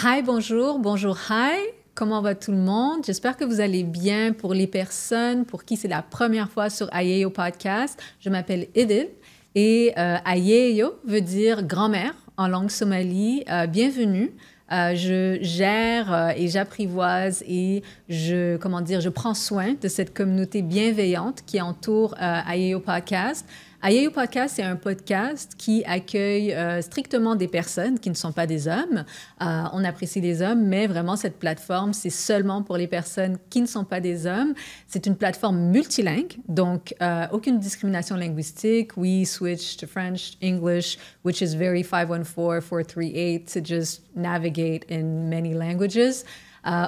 Hi, bonjour, bonjour, hi. Comment va tout le monde? J'espère que vous allez bien. Pour les personnes pour qui c'est la première fois sur Ayeyo Podcast, je m'appelle Edith et Ayeyo veut dire grand-mère en langue somali. Bienvenue. Je gère et j'apprivoise et je prends soin de cette communauté bienveillante qui entoure Ayeyo Podcast. Ayeyo Podcast, c'est un podcast qui accueille strictement des personnes qui ne sont pas des hommes. On apprécie les hommes, mais vraiment, cette plateforme, c'est seulement pour les personnes qui ne sont pas des hommes. C'est une plateforme multilingue, donc aucune discrimination linguistique. We switch to French, English, which is very 514-438 to just navigate in many languages.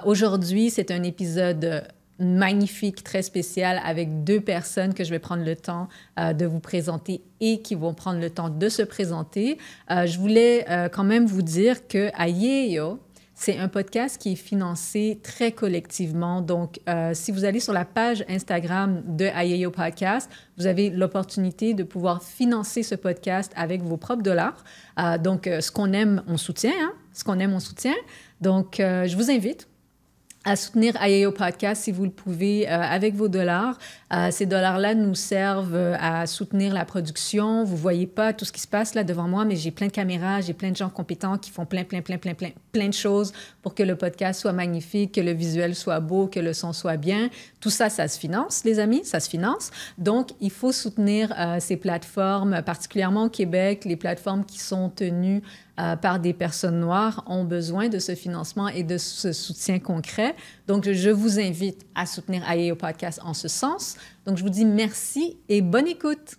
Aujourd'hui, c'est un épisode magnifique, très spécial, avec deux personnes que je vais prendre le temps de vous présenter et qui vont prendre le temps de se présenter. Je voulais quand même vous dire que Ayeyo, c'est un podcast qui est financé très collectivement. Donc, si vous allez sur la page Instagram de Ayeyo Podcast, vous avez l'opportunité de pouvoir financer ce podcast avec vos propres dollars. Donc, ce qu'on aime, on soutient. Hein? Ce qu'on aime, on soutient. Donc, je vous invite à soutenir Ayeyo Podcast si vous le pouvez avec vos dollars. Ces dollars-là nous servent à soutenir la production. Vous voyez pas tout ce qui se passe là devant moi, mais j'ai plein de caméras, j'ai plein de gens compétents qui font plein de choses pour que le podcast soit magnifique, que le visuel soit beau, que le son soit bien. Tout ça, ça se finance, les amis, ça se finance. Donc, il faut soutenir ces plateformes, particulièrement au Québec, les plateformes qui sont tenues par des personnes noires ont besoin de ce financement et de ce soutien concret. Donc, je vous invite à soutenir Ayeyo Podcast en ce sens. Donc, je vous dis merci et bonne écoute.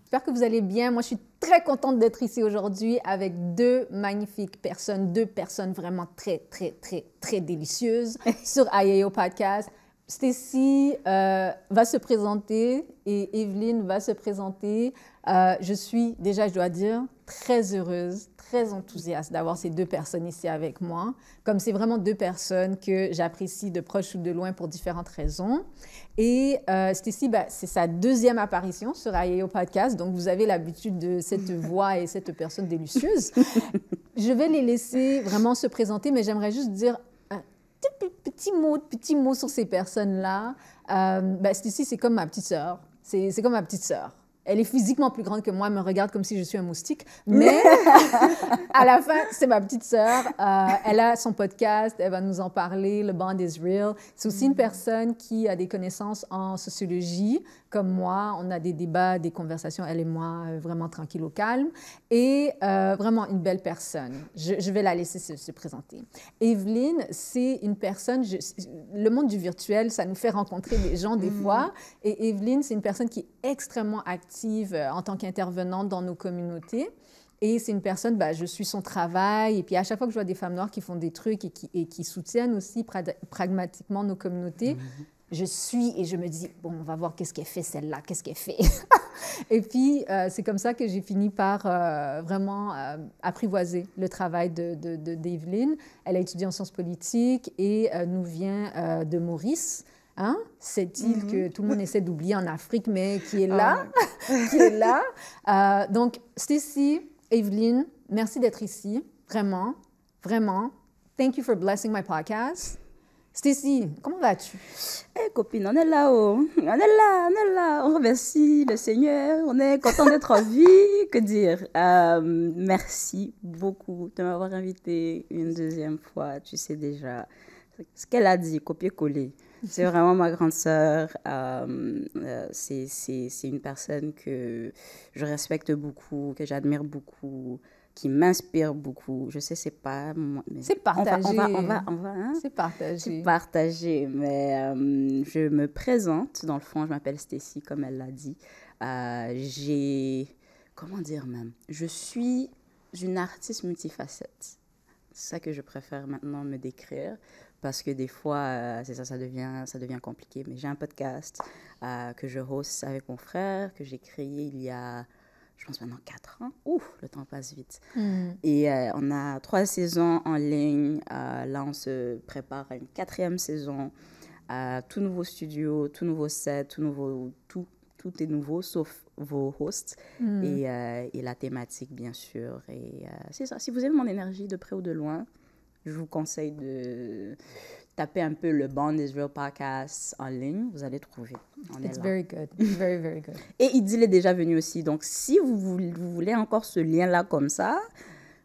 J'espère que vous allez bien. Moi, je suis très contente d'être ici aujourd'hui avec deux magnifiques personnes, deux personnes vraiment très délicieuses sur Ayeyo Podcast. Stacy va se présenter et Evelyne va se présenter. Je suis déjà, je dois dire, très heureuse, très enthousiaste d'avoir ces deux personnes ici avec moi. Comme c'est vraiment deux personnes que j'apprécie de proche ou de loin pour différentes raisons. Et Stacy, c'est sa deuxième apparition sur Ayeyo Podcast, donc vous avez l'habitude de cette voix et cette personne délicieuse. Je vais les laisser vraiment se présenter, mais j'aimerais juste dire petit mot sur ces personnes-là. Stacy, c'est comme ma petite sœur. C'est comme ma petite sœur. Elle est physiquement plus grande que moi, elle me regarde comme si je suis un moustique. Mais à la fin, c'est ma petite sœur. Elle a son podcast, elle va nous en parler, le Bond is Real. C'est aussi une personne qui a des connaissances en sociologie, comme moi. On a des débats, des conversations, elle et moi, vraiment tranquilles au calme. Et vraiment une belle personne. Je vais la laisser se présenter. Evelyne, c'est une personne, le monde du virtuel, ça nous fait rencontrer des gens des fois. Et Evelyne, c'est une personne qui est extrêmement active en tant qu'intervenante dans nos communautés. Et c'est une personne, je suis son travail. Et puis, à chaque fois que je vois des femmes noires qui font des trucs et qui soutiennent aussi pragmatiquement nos communautés, je suis et je me dis, bon, on va voir qu'est-ce qu'elle fait, celle-là, qu'est-ce qu'elle fait. Et puis, c'est comme ça que j'ai fini par vraiment apprivoiser le travail d'Evelyne. Elle a étudié en sciences politiques et nous vient de Maurice. Hein? Cette île que tout le monde essaie d'oublier en Afrique, mais qui est là, qui est là. Donc, Stacy, Evelyne, merci d'être ici, vraiment, vraiment. Thank you for blessing my podcast. Stacy, comment vas-tu? Hey, copine, on est là, oh. On est là. On remercie le Seigneur. On est content d'être en vie. Que dire? Merci beaucoup de m'avoir invité une deuxième fois. Tu sais déjà ce qu'elle a dit, copier-coller. C'est vraiment ma grande sœur. C'est une personne que je respecte beaucoup, que j'admire beaucoup, qui m'inspire beaucoup. Je sais, c'est pas moi, mais c'est partagé. On va, hein? C'est partagé. C'est partagé, mais je me présente. Dans le fond, je m'appelle Stacy, comme elle l'a dit. Comment dire même? Je suis une artiste multifacette. C'est ça que je préfère maintenant me décrire. Parce que des fois, c'est ça, ça devient compliqué. Mais j'ai un podcast que je host avec mon frère, que j'ai créé il y a, je pense maintenant 4 ans. Ouf, le temps passe vite. Et on a 3 saisons en ligne. Là, on se prépare à une 4e saison. Tout nouveau studio, tout nouveau set, tout est nouveau, sauf vos hosts et la thématique, bien sûr. Et c'est ça. Si vous aimez mon énergie de près ou de loin, je vous conseille de taper un peu le Born Israel podcast en ligne. Vous allez trouver. On It's est là. very good. Very, very good. Et Idil est déjà venu aussi. Donc, si vous voulez encore ce lien-là comme ça,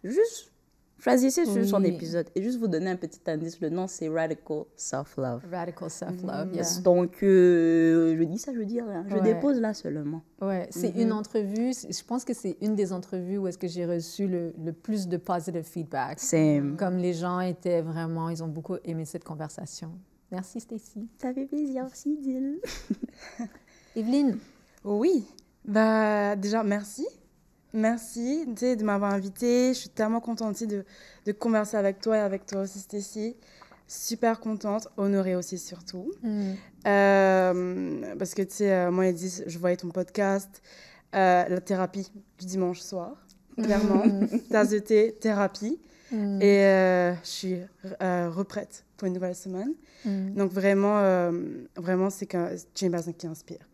juste choisissez sur son épisode. Et juste vous donner un petit indice. Le nom, c'est Radical Self-Love. Radical self-love, yeah. Donc, je dis ça, je dis rien. Je dépose là seulement. Ouais, c'est une entrevue. Je pense que c'est une des entrevues où est-ce que j'ai reçu le plus de positive feedback. Comme les gens étaient vraiment, ils ont beaucoup aimé cette conversation. Merci, Stacy. Ça fait plaisir aussi, Idil. Evelyne. Oui, bah déjà merci. Merci de m'avoir invitée. Je suis tellement contente aussi de converser avec toi et avec toi aussi, Stacy. Super contente, honorée aussi surtout. Parce que tu sais, moi, Edith, je voyais ton podcast, la thérapie du dimanche soir, clairement. Tasse de thé, thérapie. Et je suis reprête pour une nouvelle semaine. Donc vraiment, c'est une personne qui inspire.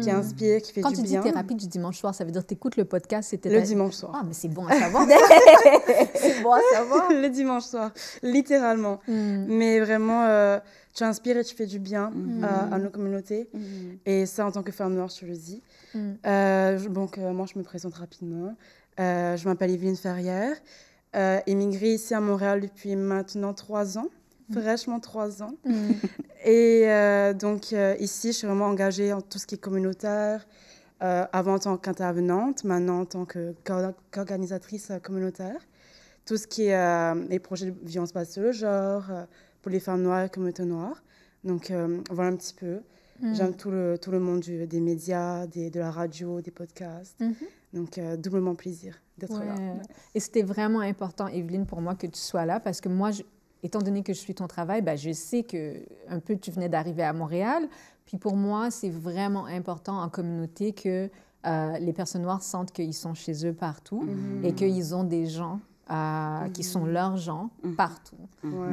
Qui inspire, qui fait Quand du bien. Quand tu dis thérapie du dimanche soir, ça veut dire que tu écoutes le podcast, c'était le dimanche soir. Ah, mais c'est bon à savoir. C'est bon à savoir. Le dimanche soir, littéralement. Mais vraiment, tu inspires et tu fais du bien à nos communautés. Et ça, en tant que femme noire, je le dis. Donc, moi, je me présente rapidement. Je m'appelle Evelyne Ferrière. Émigrée ici à Montréal depuis maintenant 3 ans. Fraîchement 3 ans. Et donc, ici, je suis vraiment engagée en tout ce qui est communautaire, avant en tant qu'intervenante, maintenant en tant qu'organisatrice communautaire. Tout ce qui est les projets de violence basée sur le genre, pour les femmes noires et communautés noires. Donc, voilà un petit peu. J'aime tout le monde des médias, de la radio, des podcasts. Donc, doublement plaisir d'être là. Et c'était vraiment important, Evelyne, pour moi que tu sois là, parce que moi, étant donné que je suis ton travail, ben, je sais que un peu tu venais d'arriver à Montréal. Puis pour moi, c'est vraiment important en communauté que les personnes noires sentent qu'ils sont chez eux partout et qu'ils ont des gens qui sont leurs gens partout.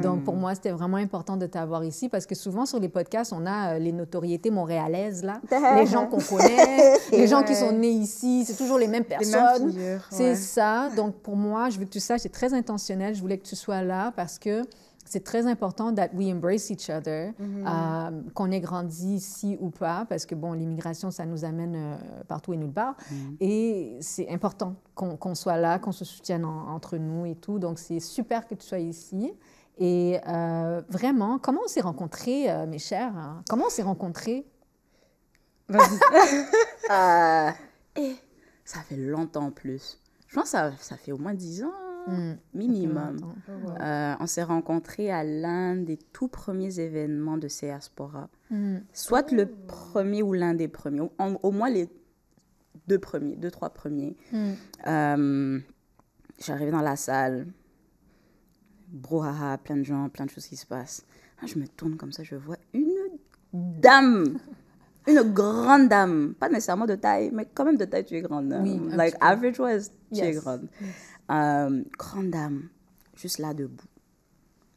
Donc pour moi, c'était vraiment important de t'avoir ici parce que souvent sur les podcasts, on a les notoriétés montréalaises, là, les gens qu'on connaît, les gens qui sont nés ici, c'est toujours les mêmes personnes. C'est ça. Donc pour moi, je veux que tu saches, c'est très intentionnel. Je voulais que tu sois là parce que c'est très important that we embrace each other, qu'on ait grandi ici ou pas, parce que, bon, l'immigration, ça nous amène partout et nulle part. Et c'est important qu'on soit là, qu'on se soutienne entre nous et tout. Donc, c'est super que tu sois ici. Et vraiment, comment on s'est rencontrés, mes chers? Hein? Comment on s'est rencontrés? Vas-y. Ça fait longtemps en plus. Je pense que ça fait au moins 10 ans. Minimum. On s'est rencontrés à l'un des tout premiers événements de Diaspora. Soit le premier ou l'un des premiers. Au moins les 2 premiers, 2-3 premiers. J'arrivais dans la salle. Brouhaha, plein de gens, plein de choses qui se passent. Je me tourne comme ça, je vois une dame. Une grande dame. Pas nécessairement de taille, mais quand même de taille, tu es grande. Oui, like average-wise, tu es grande. Grande dame, juste là debout,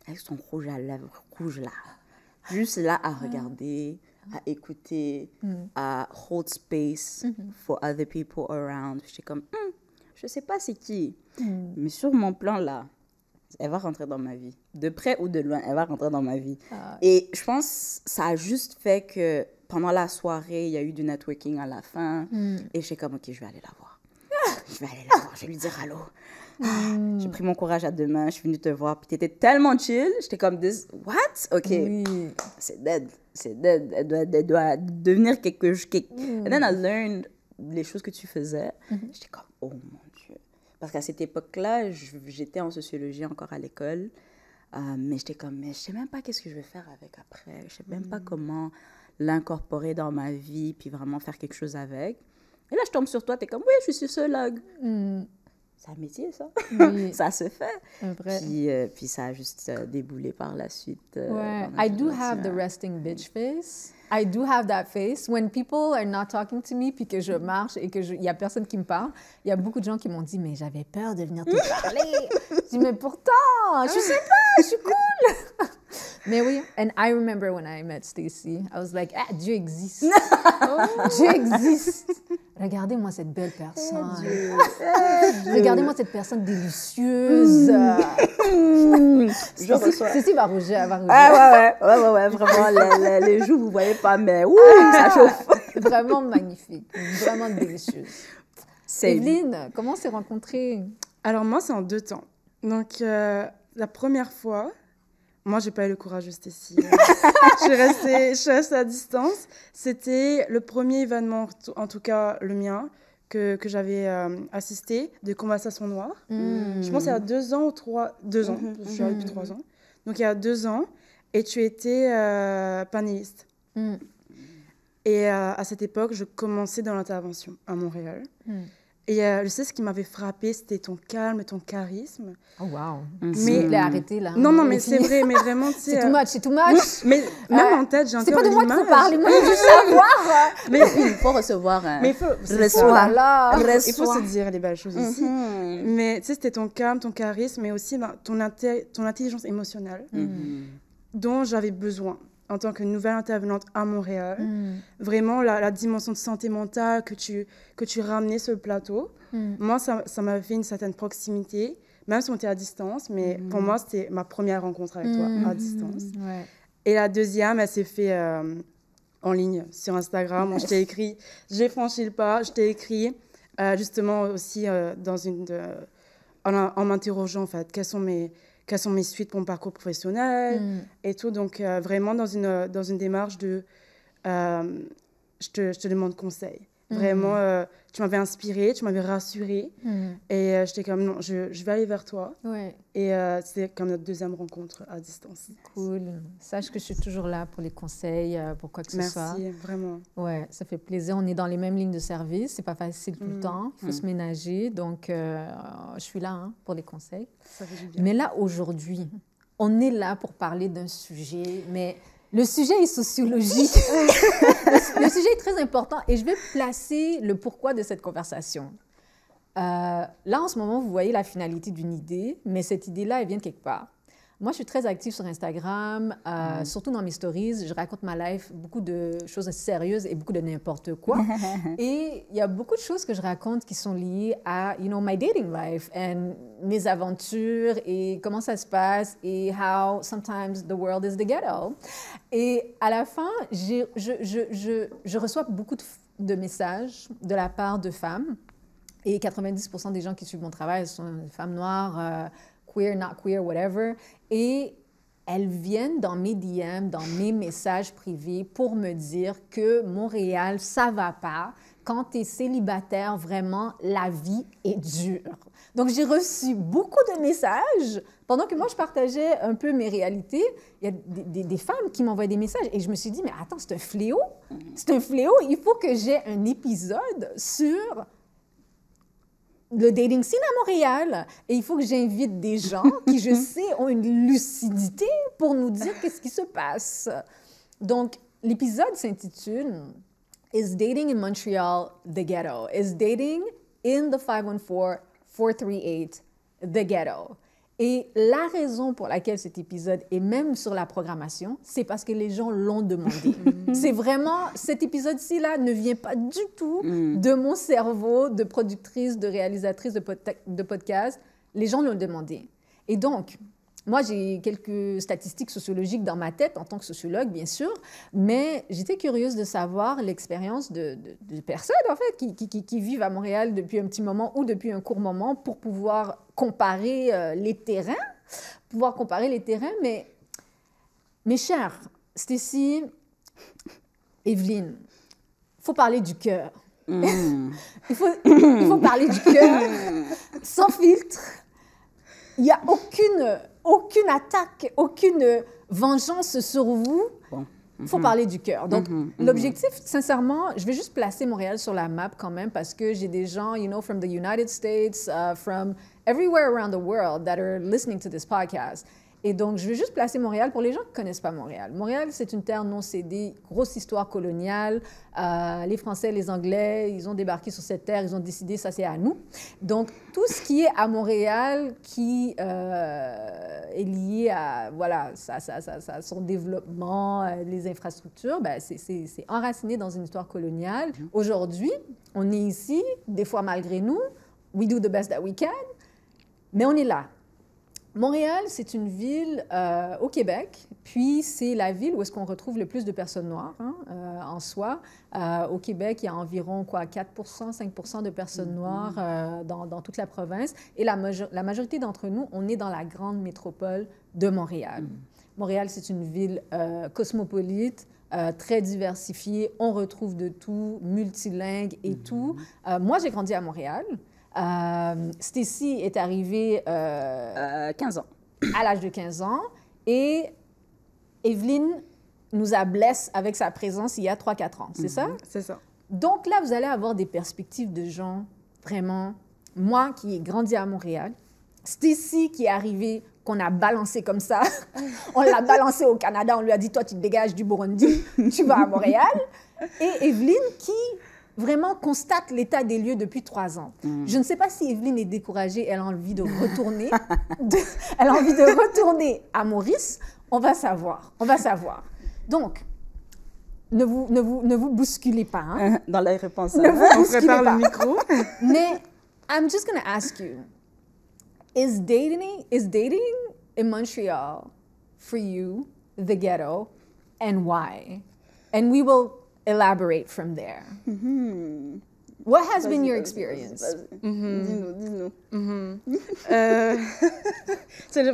avec son rouge à lèvres, rouge là, juste là à regarder, à écouter, à hold space for other people around. J'étais comme, je sais pas c'est qui, mais sur mon plan là, elle va rentrer dans ma vie. De près ou de loin, elle va rentrer dans ma vie. Et je pense que ça a juste fait que pendant la soirée, il y a eu du networking à la fin. Et j'étais comme, OK, je vais aller la voir. Je vais aller la voir, je vais lui dire allô. J'ai pris mon courage à 2 mains, je suis venue te voir, puis t'étais tellement chill, j'étais comme, what? OK, c'est dead. Elle doit devenir quelque chose. And then I learned les choses que tu faisais. J'étais comme, oh mon Dieu. Parce qu'à cette époque-là, j'étais en sociologie encore à l'école, mais j'étais comme, mais je sais même pas qu'est-ce que je vais faire avec après. Je sais même pas comment l'incorporer dans ma vie, puis vraiment faire quelque chose avec. Et là, je tombe sur toi, t'es comme, oui, je suis sociologue. C'est un métier, ça. Ça se fait. Puis ça a juste déboulé par la suite. I do have the resting bitch face. I do have that face. When people are not talking to me, puis que je marche et qu'il y a personne qui me parle, il y a beaucoup de gens qui m'ont dit, mais j'avais peur de venir te parler. Je dis, mais pourtant, je sais pas, je suis cool. Mais oui, and I remember when I met Stacy, I was like, Dieu existe. Dieu existe. Regardez-moi cette belle personne. Dieu. Regardez-moi cette personne délicieuse. Je reçois. Ceci va rougir, elle va rougir. Ouais, vraiment, les joues, vous ne voyez pas, mais ça chauffe. Vraiment magnifique, vraiment délicieuse. Evelyne, comment on s'est rencontrés? Alors, moi, c'est en 2 temps. Donc, la première fois, moi, j'ai pas eu le courage de rester ici. Je suis restée à distance. C'était le premier événement, en tout cas le mien, que j'avais assisté, de Conversation Noire. Je pense il y a 2 ans ou 3... 2 ans, je suis arrivée depuis 3 ans. Donc, il y a 2 ans, et tu étais panéliste. Et à cette époque, je commençais dans l'intervention à Montréal. Et je sais, ce qui m'avait frappée, c'était ton calme, ton charisme. Oh, wow. Mais je l'ai arrêté, là. Non, mais c'est vrai, mais vraiment, tu sais... C'est too much. Mais même en tête, j'ai encore l'image. C'est pas de moi qu'il faut parler, moi, je veux savoir. Mais il faut recevoir. Mais il faut... Il faut se dire les belles choses aussi. Mais tu sais, c'était ton calme, ton charisme, mais aussi ton intelligence émotionnelle dont j'avais besoin en tant que nouvelle intervenante à Montréal. Vraiment, la dimension de santé mentale que tu ramenais sur le plateau. Moi, ça m'avait fait une certaine proximité, même si on était à distance, mais pour moi, c'était ma première rencontre avec toi à distance. Et la deuxième, elle s'est faite en ligne, sur Instagram. Je t'ai écrit, j'ai franchi le pas, je t'ai écrit, justement aussi en m'interrogeant, en fait, quelles sont mes suites pour mon parcours professionnel et tout. Donc, vraiment dans une démarche de je te demande conseil. Vraiment, tu m'avais inspirée, tu m'avais rassurée. Et j'étais comme, non, je vais aller vers toi. Et c'était comme notre deuxième rencontre à distance. Cool. Sache que je suis toujours là pour les conseils, pour quoi que ce soit. Merci, vraiment. Ouais, ça fait plaisir. On est dans les mêmes lignes de service. C'est pas facile tout le temps. Il faut se ménager. Donc, je suis là pour les conseils. Ça fait du bien. Mais là, aujourd'hui, on est là pour parler d'un sujet, mais le sujet est sociologique. Le sujet est très important et je vais placer le pourquoi de cette conversation. Là, en ce moment, vous voyez la finalité d'une idée, mais cette idée-là, elle vient de quelque part. Moi, je suis très active sur Instagram, surtout dans mes stories. Je raconte ma life, beaucoup de choses sérieuses et beaucoup de n'importe quoi. Et il y a beaucoup de choses que je raconte qui sont liées à, my dating life and mes aventures et comment ça se passe et how sometimes the world is the ghetto. Et à la fin, je reçois beaucoup de messages de la part de femmes. Et 90% des gens qui suivent mon travail sont des femmes noires, queer, not queer, whatever. Et elles viennent dans mes DM, dans mes messages privés pour me dire que Montréal, ça va pas. Quand tu es célibataire, vraiment, la vie est dure. Donc, j'ai reçu beaucoup de messages. Pendant que moi, je partageais un peu mes réalités, il y a des femmes qui m'envoient des messages. Et je me suis dit, mais attends, c'est un fléau. C'est un fléau. Il faut que j'ai un épisode sur le dating scene à Montréal. Et il faut que j'invite des gens qui, je sais, ont une lucidité pour nous dire qu'est-ce qui se passe. Donc, l'épisode s'intitule « Is dating in Montreal the ghetto? Is dating in the 514-438 the ghetto? » Et la raison pour laquelle cet épisode est même sur la programmation, c'est parce que les gens l'ont demandé. C'est vraiment, cet épisode-ci là ne vient pas du tout de mon cerveau de productrice, de réalisatrice de podcast. Les gens l'ont demandé. Et donc, moi, j'ai quelques statistiques sociologiques dans ma tête en tant que sociologue, bien sûr, mais j'étais curieuse de savoir l'expérience de personnes, en fait, qui vivent à Montréal depuis un petit moment ou depuis un court moment pour pouvoir comparer les terrains. Mais mes chers, Stécie, Evelyne, il faut parler du cœur. Il faut parler du cœur sans filtre. Il n'y a aucune attaque, aucune vengeance sur vous. Il faut parler du cœur. Donc, l'objectif, sincèrement, je vais juste placer Montréal sur la map quand même parce que j'ai des gens, from the United States, from everywhere around the world that are listening to this podcast. Et donc, je vais juste placer Montréal pour les gens qui ne connaissent pas Montréal. Montréal, c'est une terre non cédée, grosse histoire coloniale. Les Français, les Anglais, ils ont débarqué sur cette terre, ils ont décidé, ça c'est à nous. Donc, tout ce qui est à Montréal, qui est lié à voilà, son développement, les infrastructures, ben, c'est enraciné dans une histoire coloniale. Aujourd'hui, on est ici, des fois malgré nous, we do the best that we can, mais on est là. Montréal, c'est une ville au Québec, puis c'est la ville où est-ce qu'on retrouve le plus de personnes noires en soi. Au Québec, il y a environ 4%, 5% de personnes noires dans toute la province. Et la majorité d'entre nous, on est dans la grande métropole de Montréal. Montréal, c'est une ville cosmopolite, très diversifiée. On retrouve de tout, multilingue et tout. Moi, j'ai grandi à Montréal. Stacy est arrivée 15 ans. À l'âge de 15 ans et Evelyne nous a blessés avec sa présence il y a 3-4 ans, c'est ça? C'est ça. Donc là, vous allez avoir des perspectives de gens, vraiment, moi qui ai grandi à Montréal, Stacy qui est arrivée, qu'on a balancé comme ça, on l'a balancé au Canada, on lui a dit, toi tu te dégages du Burundi, tu vas à Montréal, et Evelyne qui vraiment constate l'état des lieux depuis 3 ans. Je ne sais pas si Evelyne est découragée, elle a envie de retourner, elle a envie de retourner à Maurice. On va savoir, on va savoir. Donc, ne vous bousculez pas. Hein? Dans la réponse. Ne vous On bousculez prépare pas. le micro. Mais I'm just going to ask you, is dating in Montreal for you the ghetto, and why? And we will elaborate from there. What has been your experience? Dis-nous. C'est le...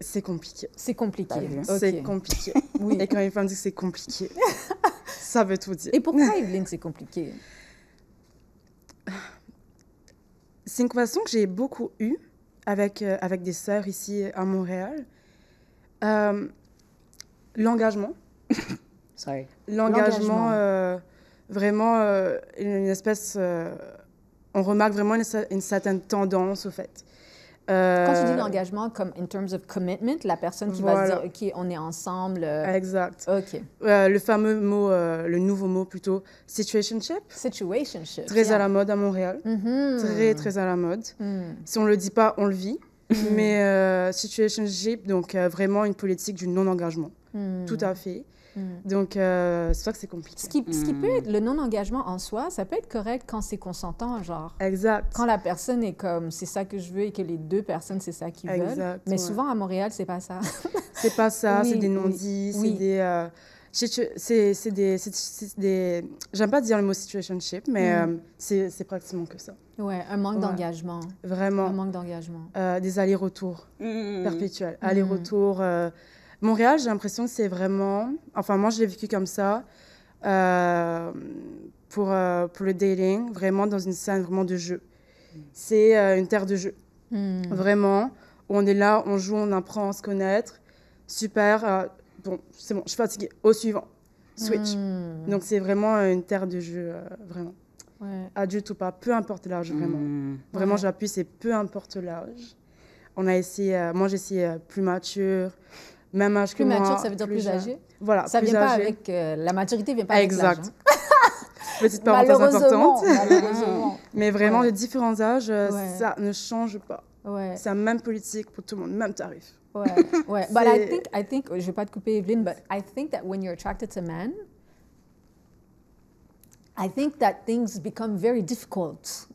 c'est compliqué. C'est compliqué. vu. C'est OK. compliqué. Oui. Et quand une femme dit que c'est compliqué, ça veut tout dire. Et pourquoi, Evelyne, c'est compliqué? C'est une conversation que j'ai beaucoup eue avec des sœurs ici à Montréal. L'engagement. Sorry. L'engagement, vraiment, une espèce... on remarque vraiment une certaine tendance, au fait. Quand tu dis l'engagement, comme in terms of commitment, la personne qui va se dire, OK, on est ensemble. Exact. OK. Le fameux mot, le nouveau mot plutôt, situationship. Situationship. Très à la mode à Montréal. Très, très à la mode. Si on ne le dit pas, on le vit. Mais situationship, donc vraiment une politique du non-engagement. Tout à fait. Donc, c'est ça que c'est compliqué. Ce qui peut être le non-engagement en soi, ça peut être correct quand c'est consentant, genre. Exact. Quand la personne est comme, c'est ça que je veux et que les deux personnes, c'est ça qu'ils veulent. Exact, Mais ouais. souvent, à Montréal, c'est pas ça. C'est pas ça, Oui, c'est des oui, non-dits, oui. c'est des... J'aime pas dire le mot situationship, mais c'est pratiquement que ça. Ouais, un manque d'engagement. Vraiment. Un manque d'engagement. Des allers-retours perpétuels. Allers-retours... Montréal, j'ai l'impression que c'est vraiment... Enfin, moi, je l'ai vécu comme ça. Pour le dating, vraiment dans une scène vraiment de jeu. C'est une terre de jeu. Vraiment, où on est là, on joue, on apprend à se connaître. Super. Bon, c'est bon, je suis fatiguée. Au suivant. Switch. Donc, c'est vraiment une terre de jeu, vraiment. Ouais. Adulte ou pas, peu importe l'âge, vraiment. Vraiment, j'appuie, c'est peu importe l'âge. On a essayé... moi, j'ai essayé plus mature... Même âge que moi. Plus mature, ça veut dire plus âgé? Voilà, ça plus vient pas âgé. avec... la maturité vient pas avec l'âge. Exact. Petite parenthèse importante. Malheureusement. Mais vraiment, Ouais. de différents âges, ça ne change pas. Ouais. C'est la même politique pour tout le monde, même tarif. Ouais, ouais. But I think, je vais pas te couper, Evelyne, but I think that when you're attracted to men, I think that things become very difficult.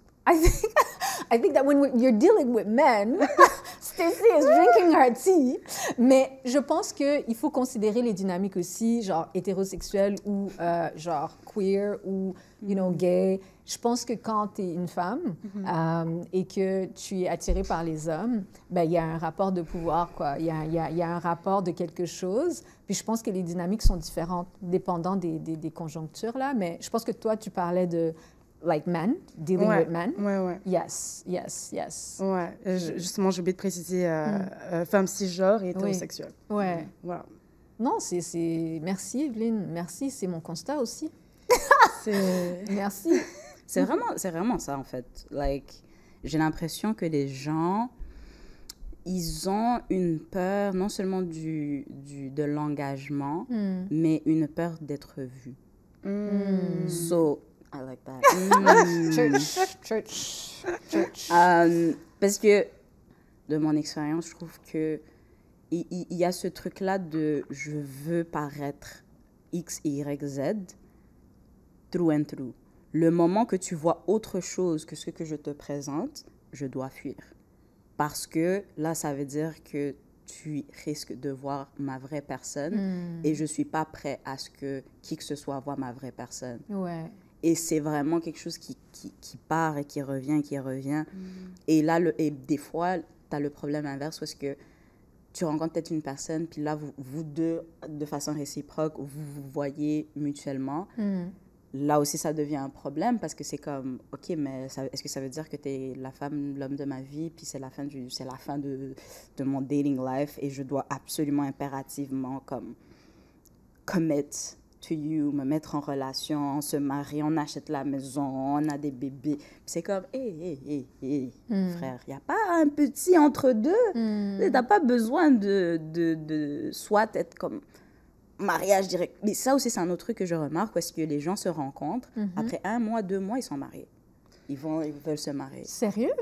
I think that when you're dealing with men, Stacy is drinking her tea. Mais je pense qu'il faut considérer les dynamiques aussi, genre hétérosexuelles ou genre queer ou, you know, gay. Je pense que quand tu es une femme et que tu es attirée par les hommes, ben, il y a un rapport de pouvoir, quoi. Il y a un rapport de quelque chose. Puis je pense que les dynamiques sont différentes, dépendant des conjonctures, là. Mais je pense que toi, tu parlais de... like men, dealing with men. Ouais. Yes. Ouais, justement, j'ai oublié de préciser femme cisgenre et hétérosexuelle. Ouais. Voilà. Non, merci Evelyne, merci, c'est mon constat aussi. Merci. C'est vraiment ça, en fait. Like, j'ai l'impression que les gens, ils ont une peur, non seulement de l'engagement, mais une peur d'être vus. So, I like that. Church. Parce que, de mon expérience, je trouve que il y a ce truc-là de je veux paraître X, Y, Z, through and through. Le moment que tu vois autre chose que ce que je te présente, je dois fuir. Parce que là, ça veut dire que tu risques de voir ma vraie personne et je ne suis pas prêt à ce que qui que ce soit voit ma vraie personne. Ouais. Et c'est vraiment quelque chose qui part et qui revient, qui revient. Et là, et des fois, tu as le problème inverse parce que tu rencontres peut-être une personne, puis là, vous deux, de façon réciproque, vous vous voyez mutuellement. Là aussi, ça devient un problème parce que c'est comme, OK, mais est-ce que ça veut dire que tu es la femme, l'homme de ma vie, puis c'est la fin de mon dating life et je dois absolument, impérativement, comme, commit to you, me mettre en relation, on se marie, on achète la maison, on a des bébés. Puis c'est comme, hé, frère, il n'y a pas un petit entre-deux. Tu n'as pas besoin de soit être comme mariage direct. Mais ça aussi, c'est un autre truc que je remarque parce que les gens se rencontrent. Après 1 mois, 2 mois, ils sont mariés. Ils veulent se marier. Sérieux?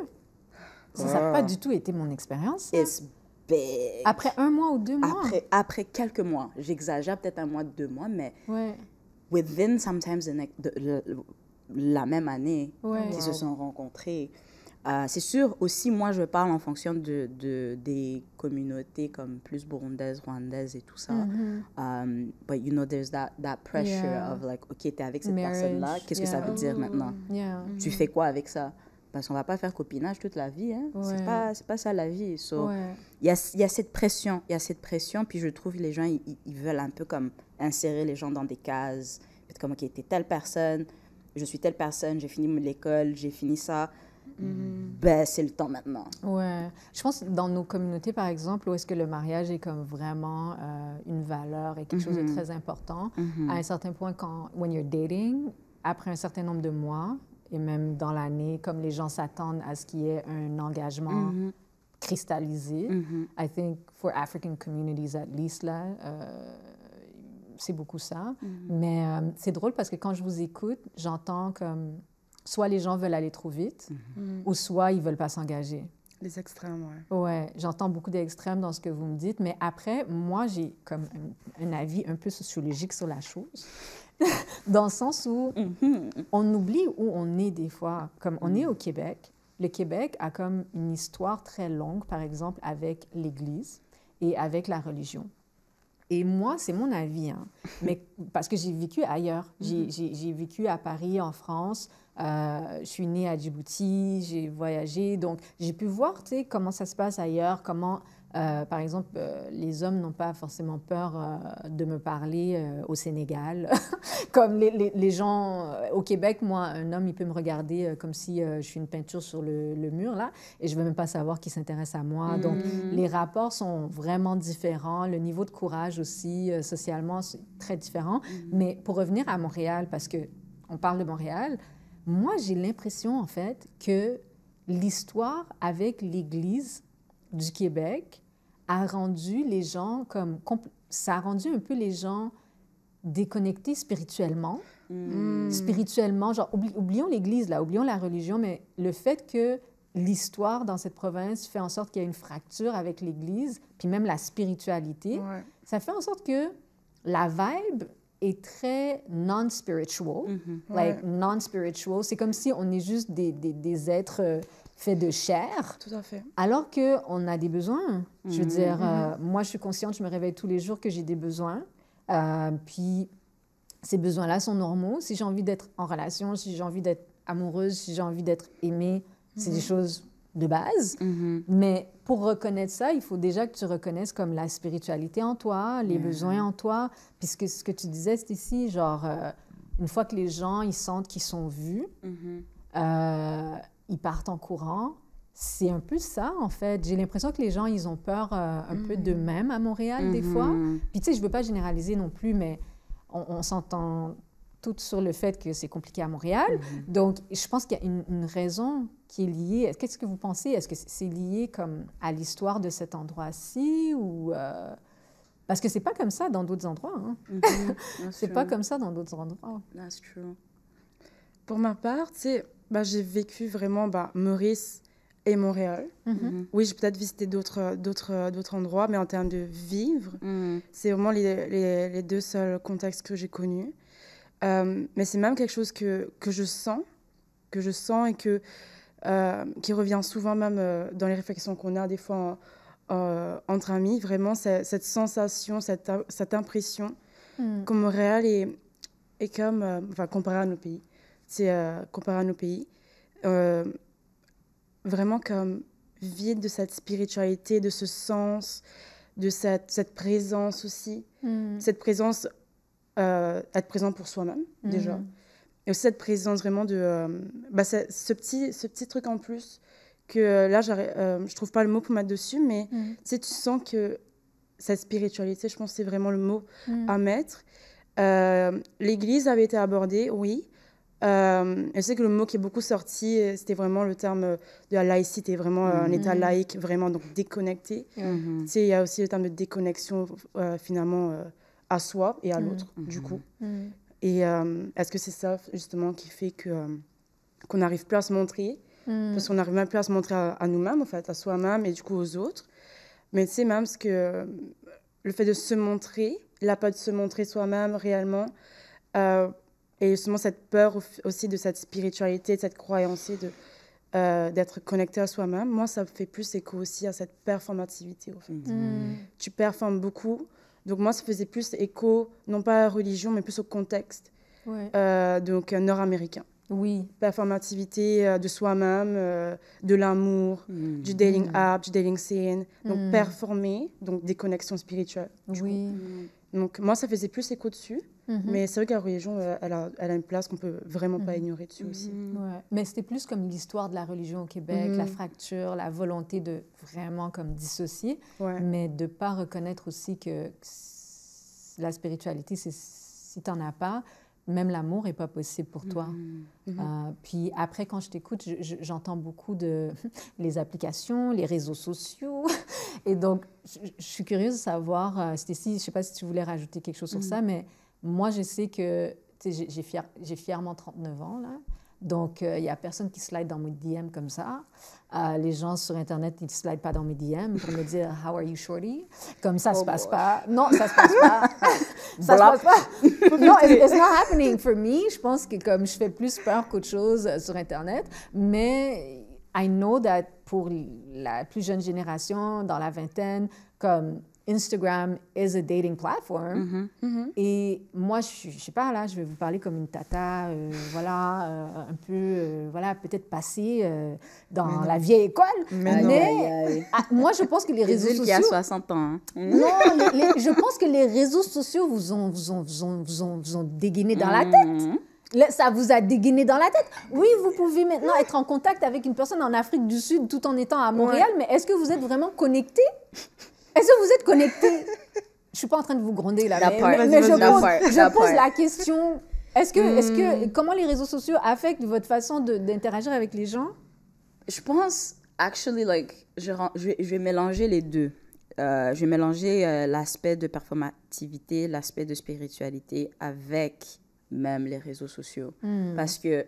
Ça n'a pas du tout été mon expérience. It's big. Après 1 mois ou 2 mois? Après quelques mois. J'exagère, peut-être 1 mois, 2 mois, mais within sometimes la même année, ils se sont rencontrés. C'est sûr, aussi, moi, je parle en fonction des communautés comme plus burundaises, rwandaises et tout ça. But you know, there's that pressure of like, OK, t'es avec cette personne-là, qu'est-ce que ça veut dire maintenant? Tu fais quoi avec ça? Parce qu'on ne va pas faire copinage toute la vie. Hein? C'est pas ça la vie. So, y a cette pression. Il y a cette pression. Puis je trouve que les gens, ils veulent un peu comme insérer les gens dans des cases. Peut-être comme, OK, t'es telle personne, je suis telle personne, j'ai fini l'école, j'ai fini ça. Ben, c'est le temps maintenant. Ouais. Je pense que dans nos communautés, par exemple, où est-ce que le mariage est comme vraiment une valeur et quelque chose de très important, à un certain point, when you're dating, après un certain nombre de mois, et même dans l'année, comme les gens s'attendent à ce qu'il y ait un engagement cristallisé, I think for African communities at least, là, c'est beaucoup ça. Mais c'est drôle parce que quand je vous écoute, j'entends comme soit les gens veulent aller trop vite, ou soit ils ne veulent pas s'engager. Les extrêmes, ouais. Ouais, j'entends beaucoup d'extrêmes dans ce que vous me dites, mais après, moi, j'ai comme un avis un peu sociologique sur la chose, dans le sens où on oublie où on est des fois. Comme on est au Québec, le Québec a comme une histoire très longue, par exemple, avec l'Église et avec la religion. Et moi, c'est mon avis, hein, mais parce que j'ai vécu ailleurs. J'ai vécu à Paris, en France. Je suis née à Djibouti, j'ai voyagé. Donc, j'ai pu voir, tu sais, comment ça se passe ailleurs, comment, par exemple, les hommes n'ont pas forcément peur de me parler au Sénégal. Comme les gens au Québec, moi, un homme, il peut me regarder comme si je suis une peinture sur le mur, là, et je ne veux même pas savoir qui s'intéresse à moi. Donc, les rapports sont vraiment différents. Le niveau de courage aussi, socialement, c'est très différent. Mais pour revenir à Montréal, parce qu'on parle de Montréal, moi, j'ai l'impression, en fait, que l'histoire avec l'Église du Québec a rendu les gens comme... Ça a rendu un peu les gens déconnectés spirituellement. Spirituellement, genre, oublions l'Église, là, oublions la religion, mais le fait que l'histoire dans cette province fait en sorte qu'il y a une fracture avec l'Église, puis même la spiritualité, ça fait en sorte que la vibe est très non-spiritual. Like, non-spiritual. C'est comme si on est juste des êtres faits de chair. Tout à fait. Alors qu'on a des besoins. Je veux dire, moi, je suis consciente, je me réveille tous les jours que j'ai des besoins. Puis, ces besoins-là sont normaux. Si j'ai envie d'être en relation, si j'ai envie d'être amoureuse, si j'ai envie d'être aimée, c'est des choses de base. Mais pour reconnaître ça, il faut déjà que tu reconnaisses comme la spiritualité en toi, les besoins en toi. Puisque ce que tu disais, c'est ici, genre, une fois que les gens, ils sentent qu'ils sont vus, ils partent en courant. C'est un peu ça, en fait. J'ai l'impression que les gens, ils ont peur un peu d'eux-mêmes à Montréal, des fois. Puis, tu sais, je ne veux pas généraliser non plus, mais on s'entend toutes sur le fait que c'est compliqué à Montréal. Donc, je pense qu'il y a une raison qui est liée. Qu'est-ce que vous pensez? Est-ce que c'est lié comme à l'histoire de cet endroit-ci ou... Parce que c'est pas comme ça dans d'autres endroits. Hein. C'est pas comme ça dans d'autres endroits. That's true. Pour ma part, tu sais, j'ai vécu vraiment Maurice et Montréal. Oui, j'ai peut-être visité d'autres endroits, mais en termes de vivre, c'est vraiment les deux seuls contextes que j'ai connus. Mais c'est même quelque chose que je sens et qui revient souvent même dans les réflexions qu'on a des fois entre amis. Vraiment, cette sensation, cette impression que Montréal est comme, comparé à nos pays, vraiment comme vide de cette spiritualité, de ce sens, de cette présence aussi. Cette présence, être présent pour soi-même, déjà. Et aussi cette présence vraiment de... ce petit truc en plus que là, je trouve pas le mot pour mettre dessus, mais tu sens que cette spiritualité, je pense que c'est vraiment le mot à mettre. L'Église avait été abordée, oui. Je sais que le mot qui est beaucoup sorti, c'était vraiment le terme de la laïcité, vraiment un état laïque, vraiment donc déconnecté. Tu sais, il y a aussi le terme de déconnexion finalement à soi et à l'autre, du coup. Et est-ce que c'est ça justement qui fait qu'on n'arrive plus à se montrer? Parce qu'on n'arrive même plus à se montrer à nous-mêmes, en fait, à soi-même et du coup aux autres. Mais tu sais, même le fait de se montrer, la peur de se montrer soi-même réellement, et justement cette peur aussi de cette spiritualité, de cette croyance d'être connecté à soi-même, moi, ça fait plus écho aussi à cette performativité, en fait. Tu performes beaucoup. Donc moi, ça faisait plus écho, non pas à la religion, mais plus au contexte, donc nord-américain. Oui. Performativité de soi-même, de l'amour, du dating app, du dating scene. Donc, performer, donc des connexions spirituelles. Oui. Donc, moi, ça faisait plus écho dessus. Mais c'est vrai que la religion, elle a une place qu'on peut vraiment pas ignorer dessus aussi. Ouais. Mais c'était plus comme l'histoire de la religion au Québec, la fracture, la volonté de vraiment comme dissocier, mais de pas reconnaître aussi que la spiritualité, si tu n'en as pas, même l'amour n'est pas possible pour toi. Puis après, quand je t'écoute, j'entends beaucoup de les applications, les réseaux sociaux. Et donc, je suis curieuse de savoir, Stécie, je ne sais pas si tu voulais rajouter quelque chose sur ça, mais moi, je sais que j'ai fièrement 39 ans, là. Donc, il n'y a personne qui slide dans mes DM comme ça. Les gens sur Internet, ils ne slident pas dans mes DM pour me dire « How are you, shorty? » Comme ça, se passe pas. Non, ça se passe pas. Ça se passe pas. Non, it's not happening for me. Je pense que comme je fais plus peur qu'autre chose sur Internet, mais I know that pour la plus jeune génération, dans la vingtaine, comme Instagram is a dating platform. Et moi, je sais pas, là, je vais vous parler comme une tata, voilà, un peu, voilà, peut-être passée dans la vieille école. Mais moi, je pense que les réseaux sociaux... qui a 60 ans. Hein. Non, je pense que les réseaux sociaux vous ont dégainé dans la tête. Ça vous a dégainé dans la tête. Oui, vous pouvez maintenant être en contact avec une personne en Afrique du Sud tout en étant à Montréal, mais est-ce que vous êtes vraiment connecté? Est-ce que vous êtes connecté? Je ne suis pas en train de vous gronder là, mais je pose la question. Comment les réseaux sociaux affectent votre façon d'interagir avec les gens? Je pense, actually, je vais mélanger les deux. Je vais mélanger l'aspect de performativité, l'aspect de spiritualité avec même les réseaux sociaux. Parce que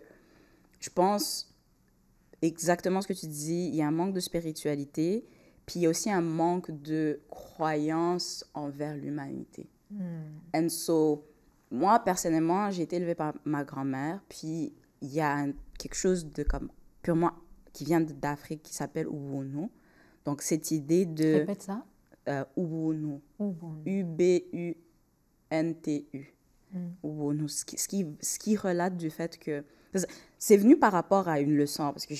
je pense exactement ce que tu dis, il y a un manque de spiritualité. Puis il y a aussi un manque de croyance envers l'humanité. And so, moi, personnellement, j'ai été élevée par ma grand-mère. Puis il y a quelque chose de comme purement qui vient d'Afrique qui s'appelle Ubuntu. Donc cette idée de... Répète ça. Ubuntu. U-B-U-N-T-U. Ubuntu. Ce qui relate du fait que... C'est venu par rapport à une leçon, parce que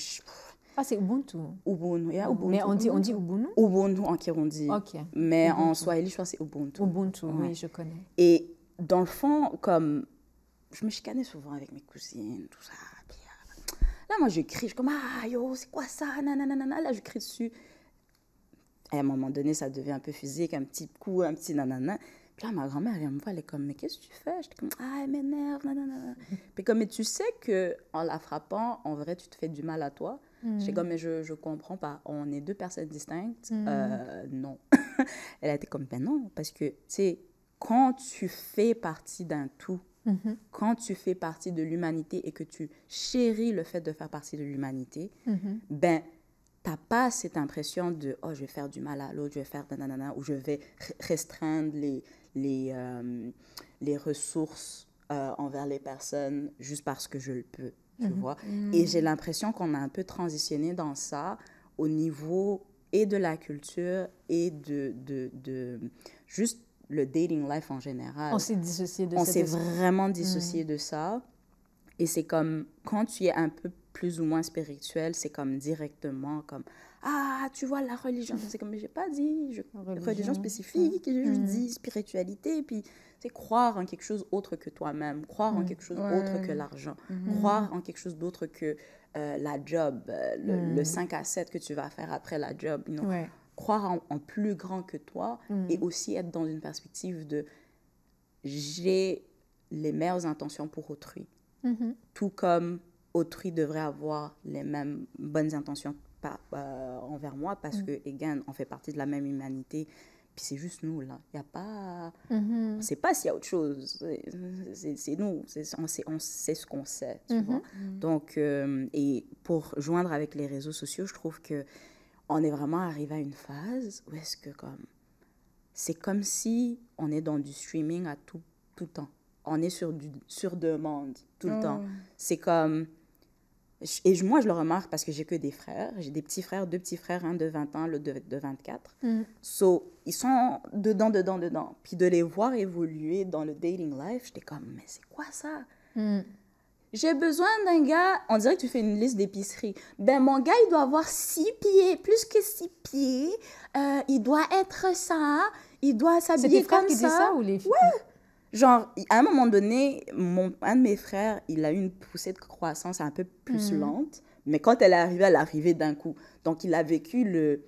c'est Ubuntu. Ubuntu, yeah, Ubuntu. Mais on dit Ubuntu? Ubuntu en Kirundi. OK. Mais Ubuntu. en Swahili, je pense que c'est Ubuntu. Ubuntu, oui, je connais. Et dans le fond, comme... Je me chicanais souvent avec mes cousines, tout ça. Puis, là, moi, je crie. Je suis comme, ah, yo, c'est quoi ça? Nanana. Là, je crie dessus. Et à un moment donné, ça devient un peu physique, un petit coup, un petit nanana. Puis Là, ma grand-mère vient me voir, elle est comme, mais qu'est-ce que tu fais? J'étais comme, ah, elle m'énerve, nanana. Puis comme, mais tu sais qu'en la frappant, en vrai, tu te fais du mal à toi. J'étais comme, mais je comprends pas. On est deux personnes distinctes. Non. Elle a été comme, ben non, parce que, tu sais, quand tu fais partie d'un tout, quand tu fais partie de l'humanité et que tu chéris le fait de faire partie de l'humanité, ben, t'as pas cette impression de, oh, je vais faire du mal à l'autre, je vais faire nanana, ou je vais restreindre les ressources envers les personnes juste parce que je le peux, tu vois. Et j'ai l'impression qu'on a un peu transitionné dans ça au niveau et de la culture et de juste le dating life en général. On s'est dissocié de ça. On s'est vraiment dissocié de ça. Et c'est comme, quand tu es un peu plus ou moins spirituel, c'est comme directement comme, ah, tu vois, la religion. C'est comme, j'ai pas dit religion spécifique, j'ai juste dit spiritualité. Puis, c'est croire en quelque chose autre que toi-même, croire en quelque chose autre que l'argent, croire en quelque chose d'autre que la job, le 5 à 7 que tu vas faire après la job. You know? Croire en plus grand que toi et aussi être dans une perspective de j'ai les meilleures intentions pour autrui. Tout comme autrui devrait avoir les mêmes bonnes intentions envers moi parce que, again, on fait partie de la même humanité. Puis c'est juste nous, là. Il n'y a pas... On ne sait pas s'il y a autre chose. C'est nous. On sait ce qu'on sait, tu vois. Donc, et pour joindre avec les réseaux sociaux, je trouve que on est vraiment arrivé à une phase où est-ce que c'est comme si on est dans du streaming à tout le temps. On est sur demande tout le temps. C'est comme... Et moi, je le remarque parce que j'ai que des frères. J'ai des petits frères, 2 petits frères, un de 20 ans, l'autre de 24. So, ils sont dedans. Puis de les voir évoluer dans le dating life, j'étais comme, mais c'est quoi ça? J'ai besoin d'un gars, on dirait que tu fais une liste d'épicerie. Ben, mon gars, il doit avoir 6 pieds, plus que 6 pieds. Il doit être ça, il doit s'habiller comme ça. C'est tes frères qui disent ça ou les filles? Ouais. Genre, à un moment donné, un de mes frères, il a eu une poussée de croissance un peu plus lente. Mais quand elle est arrivée d'un coup. Donc, il a vécu le...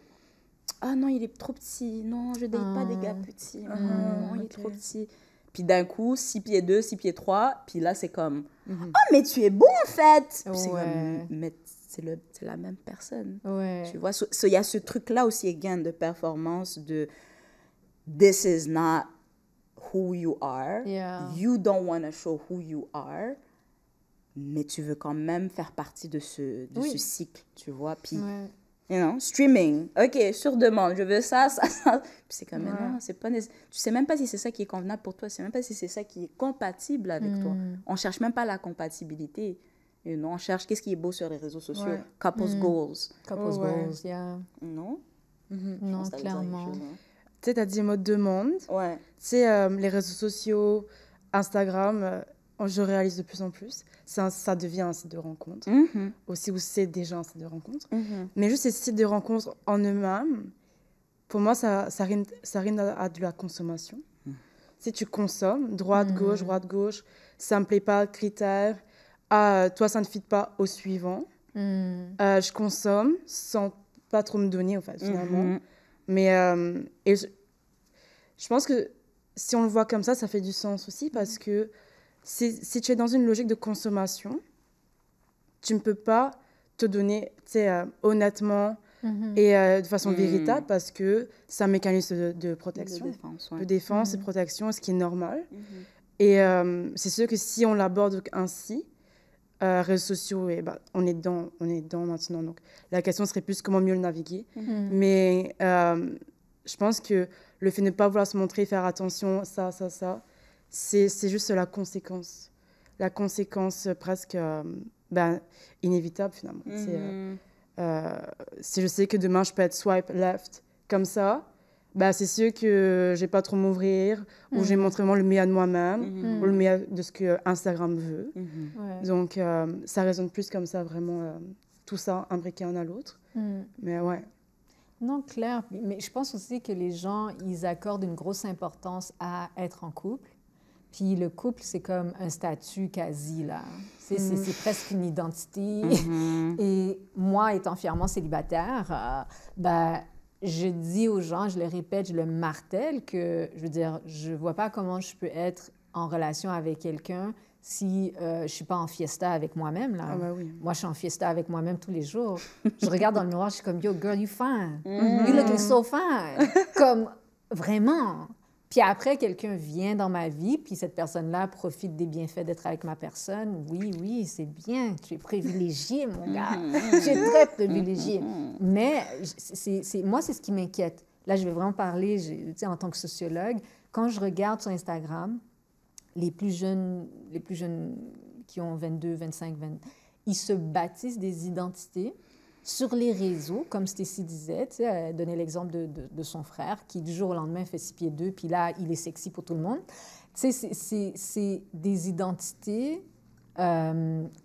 Ah non, il est trop petit. Non, je ne date pas des gars petits. Non, il est trop petit. Puis d'un coup, 6 pieds 2, 6 pieds 3. Puis là, c'est comme... Oh, mais tu es beau, en fait! Puis c'est comme... Mais c'est la même personne. Tu vois? Il y a ce truc-là aussi, again, de performance, de... This is not who you are. You don't want to show who you are. Mais tu veux quand même faire partie de ce cycle, tu vois? Puis... You know, streaming, ok, sur demande, je veux ça. Puis c'est comme, non, c'est pas tu sais même pas si c'est ça qui est convenable pour toi, tu sais même pas si c'est ça qui est compatible avec toi. On cherche même pas la compatibilité. You know, on cherche qu'est-ce qui est beau sur les réseaux sociaux. Couples goals. Couples goals, yeah. Non? Non, clairement. Tu sais, t'as dit mode demande. Tu sais, les réseaux sociaux, Instagram... je réalise de plus en plus. Ça devient un site de rencontre. Aussi, où c'est déjà un site de rencontre. Mais juste ces sites de rencontre en eux-mêmes, pour moi, ça rime à de la consommation. Si tu consommes, droite, gauche, ça ne me plaît pas, critère. Ah, toi, ça ne fit pas au suivant. Je consomme sans pas trop me donner, en fait, finalement. Mais je pense que si on le voit comme ça fait du sens aussi parce que si tu es dans une logique de consommation, tu ne peux pas te donner honnêtement et de façon véritable parce que c'est un mécanisme de protection, de défense et de protection, ce qui est normal. Et c'est sûr que si on l'aborde ainsi, réseaux sociaux, on est dedans maintenant. Donc, la question serait plus comment mieux le naviguer. Mais je pense que le fait de ne pas vouloir se montrer, faire attention, ça, c'est juste la conséquence presque inévitable finalement. Si je sais que demain je peux être swipe left comme ça, c'est sûr que je vais pas trop m'ouvrir ou je vais montrer vraiment le meilleur de moi-même ou le meilleur de ce que Instagram veut. Donc ça résonne plus comme ça vraiment, tout ça imbriqué un à l'autre. Mais ouais. Non, clair. Mais je pense aussi que les gens, ils accordent une grosse importance à être en couple. Puis le couple, c'est comme un statut quasi, là. C'est presque une identité. Et moi, étant fièrement célibataire, je dis aux gens, je le répète, je le martèle que, je veux dire, je vois pas comment je peux être en relation avec quelqu'un si je suis pas en fiesta avec moi-même, là. Ah bah oui. Moi, je suis en fiesta avec moi-même tous les jours. Je regarde dans le miroir, je suis comme, yo, girl, you fine. You looking so fine. Comme, vraiment. Puis après, quelqu'un vient dans ma vie, puis cette personne-là profite des bienfaits d'être avec ma personne. Oui, c'est bien. Tu es privilégié, mon gars. Tu es très privilégié. Mais moi, c'est ce qui m'inquiète. Là, je vais vraiment parler, tu sais, en tant que sociologue. Quand je regarde sur Instagram, les plus jeunes qui ont 22, 25, 20, ils se bâtissent des identités sur les réseaux, comme Stacy disait, tu sais, elle donnait l'exemple de son frère qui, du jour au lendemain, fait 6 pieds 2, puis là, il est sexy pour tout le monde. Tu sais, c'est des identités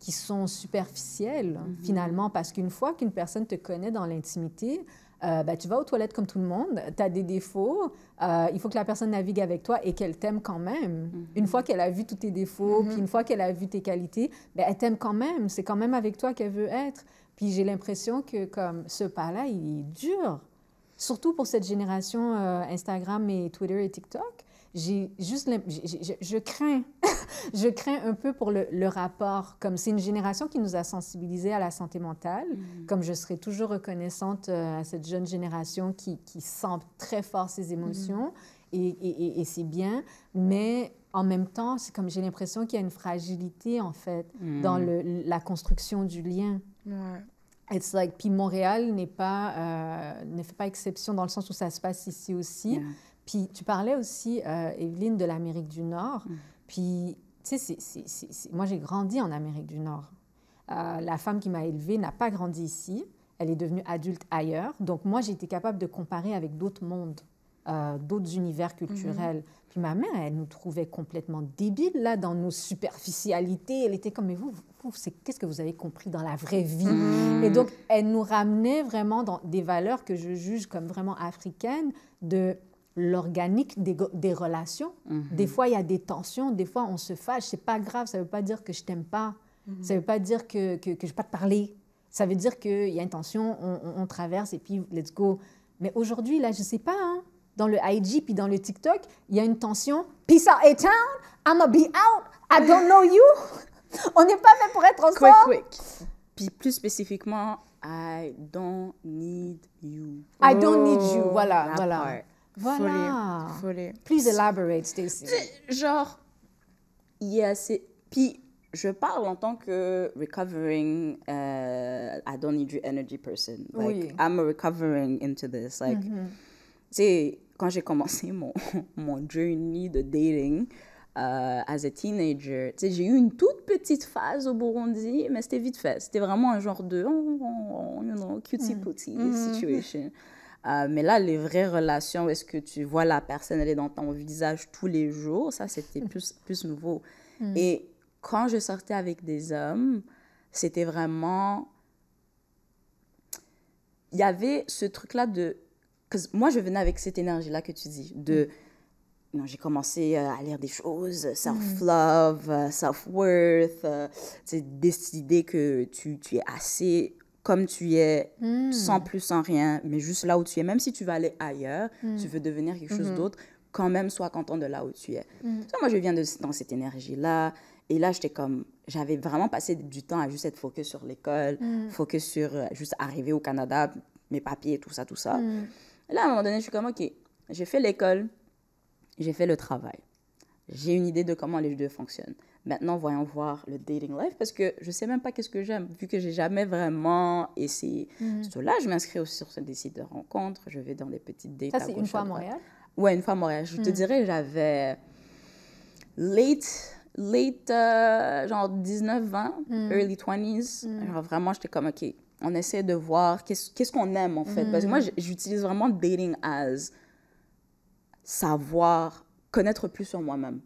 qui sont superficielles, finalement, parce qu'une fois qu'une personne te connaît dans l'intimité, ben, tu vas aux toilettes comme tout le monde, tu as des défauts, il faut que la personne navigue avec toi et qu'elle t'aime quand même. Une fois qu'elle a vu tous tes défauts, puis une fois qu'elle a vu tes qualités, ben, elle t'aime quand même. C'est quand même avec toi qu'elle veut être. Puis j'ai l'impression que comme ce pas-là, il est dur. Surtout pour cette génération Instagram et Twitter et TikTok. Je crains. Je crains un peu pour le rapport. Comme c'est une génération qui nous a sensibilisés à la santé mentale. Comme je serai toujours reconnaissante à cette jeune génération qui sent très fort ses émotions. Et c'est bien. Mais en même temps, c'est comme j'ai l'impression qu'il y a une fragilité, en fait, dans la construction du lien. Ouais. It's like, puis Montréal ne fait pas exception dans le sens où ça se passe ici aussi. Yeah. Puis tu parlais aussi, Evelyne, de l'Amérique du Nord. Puis, tu sais, moi, j'ai grandi en Amérique du Nord. La femme qui m'a élevée n'a pas grandi ici. Elle est devenue adulte ailleurs. Donc, moi, j'ai été capable de comparer avec d'autres mondes, d'autres univers culturels. Puis ma mère, elle nous trouvait complètement débiles, là, dans nos superficialités. Elle était comme, mais vous qu'est-ce que vous avez compris dans la vraie vie? Et donc, elle nous ramenait vraiment dans des valeurs que je juge comme vraiment africaines, de l'organique des relations. Des fois, il y a des tensions, des fois, on se fâche. C'est pas grave, ça veut pas dire que je t'aime pas. Ça veut pas dire que je vais pas te parler. Ça veut dire qu'il y a une tension, on traverse et puis let's go. Mais aujourd'hui, là, je sais pas, hein, dans le IG puis dans le TikTok, il y a une tension. Peace out, A-Town, I'ma be out, I don't know you. On n'est pas fait pour être ensemble. Quick. Puis plus spécifiquement, I don't need you. I don't need you, voilà, That voilà. part. Voilà. Folie. Please elaborate, Stacy. Genre, puis je parle en tant que recovering, I don't need you energy person. Like, Oui. I'm recovering into this. Like, tu sais, quand j'ai commencé mon journey de dating, as a teenager, tu sais, j'ai eu une toute petite phase au Burundi, mais c'était vite fait. C'était vraiment un genre de, you know, cutie-pootie situation. Mais là, les vraies relations, où est-ce que tu vois la personne, elle est dans ton visage tous les jours, ça, c'était plus nouveau. Et quand je sortais avec des hommes, c'était vraiment... Il y avait ce truc-là de... Parce que moi, je venais avec cette énergie-là que tu dis, de... Non, j'ai commencé à lire des choses, self-love, self-worth, c'est décider que tu es assez comme tu es, sans plus, sans rien, mais juste là où tu es. Même si tu vas aller ailleurs, tu veux devenir quelque chose d'autre, quand même, sois content de là où tu es. Ça, moi, je viens dans cette énergie-là. Et là, j'avais vraiment passé du temps à juste être focus sur l'école, focus sur juste arriver au Canada, mes papiers, tout ça, tout ça. Et là, à un moment donné, je suis comme, OK, j'ai fait l'école, j'ai fait le travail. J'ai une idée de comment les deux fonctionnent. Maintenant, voyons voir le dating life parce que je ne sais même pas qu'est-ce que j'aime, vu que je n'ai jamais vraiment essayé. Là, je m'inscris aussi sur des sites de rencontres. Je vais dans des petites dates. Ça, c'est une fois à Montréal? Oui, une fois à Montréal. Je te dirais, j'avais late genre 19, 20, early 20s. Genre, vraiment, j'étais comme, OK, on essaie de voir qu'est-ce qu'on aime, en fait. Parce que moi, j'utilise vraiment dating as savoir, connaître plus sur moi-même.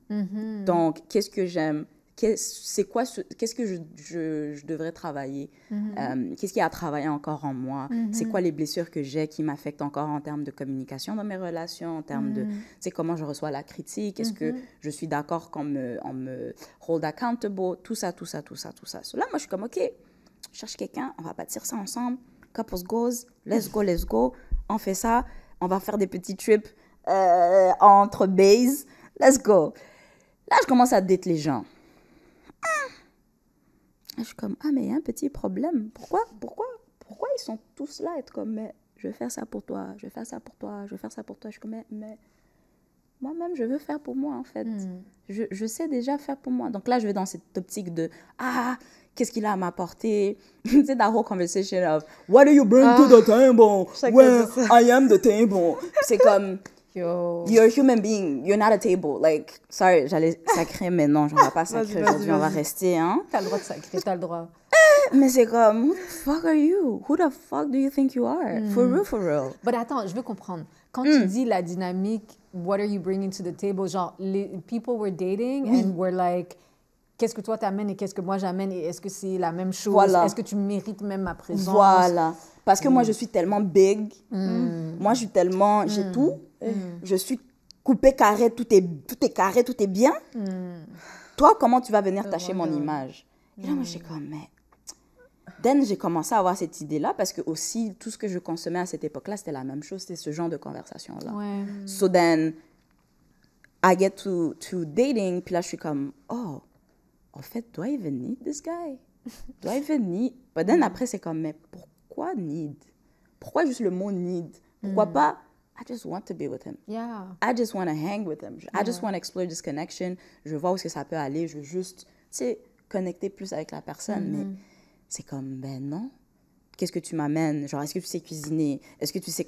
Donc, qu'est-ce que j'aime? Qu'est-ce que je devrais travailler? Qu'est-ce qu'il y a à travailler encore en moi? C'est quoi les blessures que j'ai qui m'affectent encore en termes de communication dans mes relations, en termes de, tu sais, comment je reçois la critique? Est-ce que je suis d'accord qu'on me hold accountable? Tout ça. Là, moi, je suis comme, OK, je cherche quelqu'un, on va bâtir ça ensemble. Couples goals, let's go. on fait ça, on va faire des petits trips entre bays, let's go. Là, je commence à date les gens. Je suis comme, mais il y a un petit problème. Pourquoi ils sont tous là, être comme, mais je vais faire ça pour toi, je vais faire ça pour toi, je vais faire ça pour toi. Je suis comme, mais moi-même, je veux faire pour moi, en fait. Je sais déjà faire pour moi. Donc là, je vais dans cette optique de, qu'est-ce qu'il a à m'apporter? Tu sais, that whole conversation of, what do you bring to the table? Well, I am the table. C'est comme, you're a human being, you're not a table. Like, sorry, j'allais sacrer, mais non, on va pas sacrer aujourd'hui, on va rester, hein. T'as le droit de sacrer, t'as le droit. Mais c'est comme, who the fuck are you? Who the fuck do you think you are? For real, for real. But attends, je veux comprendre. Quand tu dis la dynamique, what are you bringing to the table? Genre, les people were dating and were like, qu'est-ce que toi t'amènes et qu'est-ce que moi j'amène et est-ce que c'est la même chose? Voilà. Est-ce que tu mérites même ma présence? Voilà. Parce que moi, je suis tellement big. Moi, je suis tellement, j'ai tout. Je suis coupé carré, tout est carré, tout est bien. Toi, comment tu vas venir tâcher mon image? Et là, moi, j'ai comme, mais... Then, j'ai commencé à avoir cette idée-là parce que aussi, tout ce que je consommais à cette époque-là, c'était la même chose, c'était ce genre de conversation-là. Ouais. So then, I get to dating, puis là, je suis comme, en fait, do I even need this guy? Do I even need... But then, après, c'est comme, mais pourquoi need? Pourquoi juste le mot need? Pourquoi pas, I just want to be with him. Yeah. I just want to hang with him. I just want to explore this connection. Je vois où est-ce que ça peut aller. Je veux juste, tu sais, connecter plus avec la personne. Mais c'est comme, ben non. Qu'est-ce que tu m'amènes? Genre, est-ce que tu sais cuisiner? Est-ce que tu sais...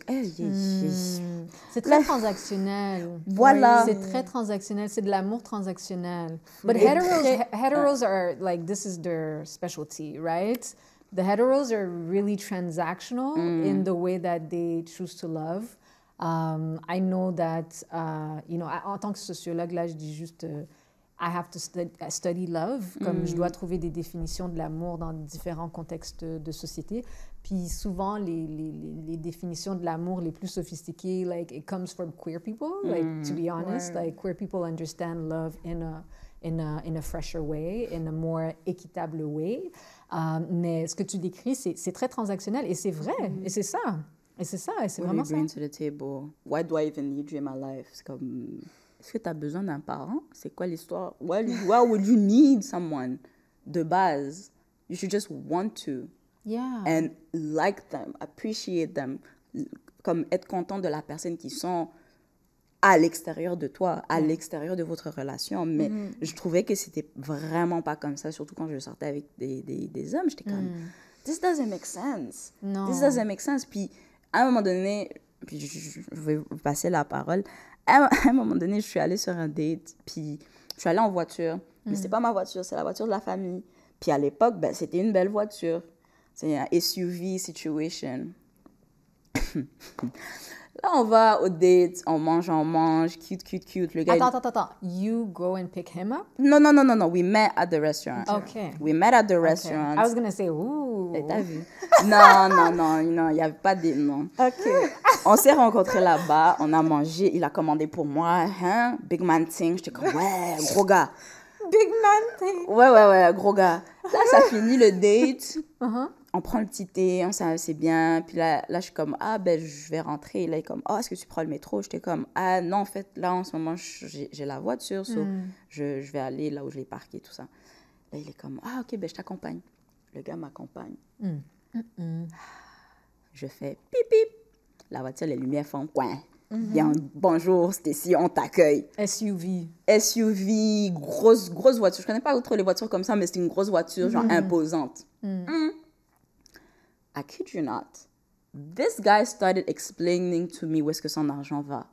C'est très transactionnel. Voilà. C'est très transactionnel. C'est de l'amour transactionnel. But heteros are, like, this is their specialty, right? The heteros are really transactional in the way that they choose to love. I know that, en tant que sociologue, là, je dis juste... I have to study love, comme je dois trouver des définitions de l'amour dans différents contextes de société. Puis souvent, les définitions de l'amour les plus sophistiquées, like, it comes from queer people, like, to be honest. Like, queer people understand love in a fresher way, in a more équitable way. Mais ce que tu décris, c'est très transactionnel et c'est vrai, et c'est ça. Et c'est ça, et c'est vraiment ça. What do you bring to the table? Why do I even need you in my life? C'est comme... Est-ce que tu as besoin d'un parent? C'est quoi l'histoire? Why would you need someone? De base, you should just want to. Yeah. And like them, appreciate them. Comme être content de la personne qui sont à l'extérieur de toi, à l'extérieur de votre relation. Mais je trouvais que c'était vraiment pas comme ça, surtout quand je sortais avec des hommes. J'étais comme, this doesn't make sense. Non. This doesn't make sense. Puis, à un moment donné, puis je vais vous passer la parole, à un moment donné, je suis allée sur un date, puis je suis allée en voiture. Mais c'était pas ma voiture, c'est la voiture de la famille. Puis à l'époque, ben, c'était une belle voiture. C'est un SUV situation. Là, on va au date, on mange, cute. Le gars, Attends. You go and pick him up? No. We met at the restaurant. Okay. We met at the restaurant. I was going to say, ooh. T'as vu? Non, il n'y avait pas de... Non. OK. On s'est rencontrés là-bas, on a mangé, il a commandé pour moi, hein? Big man thing. J'étais comme, ouais, gros gars. Big man thing. Ouais, gros gars. Là, ça finit le date. On prend le petit thé, on s'est assez bien. Puis là, je suis comme, je vais rentrer. Là, il est comme, est-ce que tu prends le métro? J'étais comme, non, en fait, là, en ce moment, j'ai la voiture. So, je vais aller là où je l'ai parqué, tout ça. Là, il est comme, OK, je t'accompagne. Le gars m'accompagne. Je fais pip, pip. La voiture, les lumières font coin. Bien, bonjour, Stacy, on t'accueille. SUV, grosse voiture. Je connais pas trop les voitures comme ça, mais c'est une grosse voiture, genre imposante. I kid you not. This guy started explaining to me où est-ce que son argent va.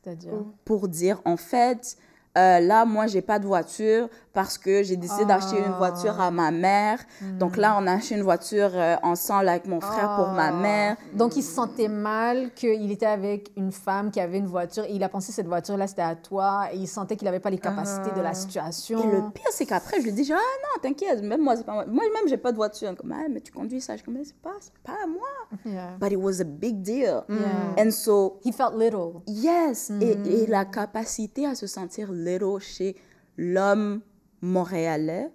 c'est-à-dire? Pour dire, en fait, là, moi, j'ai pas de voiture parce que j'ai décidé d'acheter une voiture à ma mère. Donc là, on a acheté une voiture ensemble avec mon frère pour ma mère. Donc, il se sentait mal qu'il était avec une femme qui avait une voiture et il a pensé que cette voiture-là, c'était à toi et il sentait qu'il n'avait pas les capacités de la situation. Et le pire, c'est qu'après, je lui dis, non, t'inquiète, même moi, c'est pas moi. Moi-même, j'ai pas de voiture. Comme, mais tu conduis ça. Je dis, c'est pas à moi. Yeah. But it was a big deal. Yeah. And so... He felt little. Yes. Et la capacité à se sentir little chez l'homme montréalais,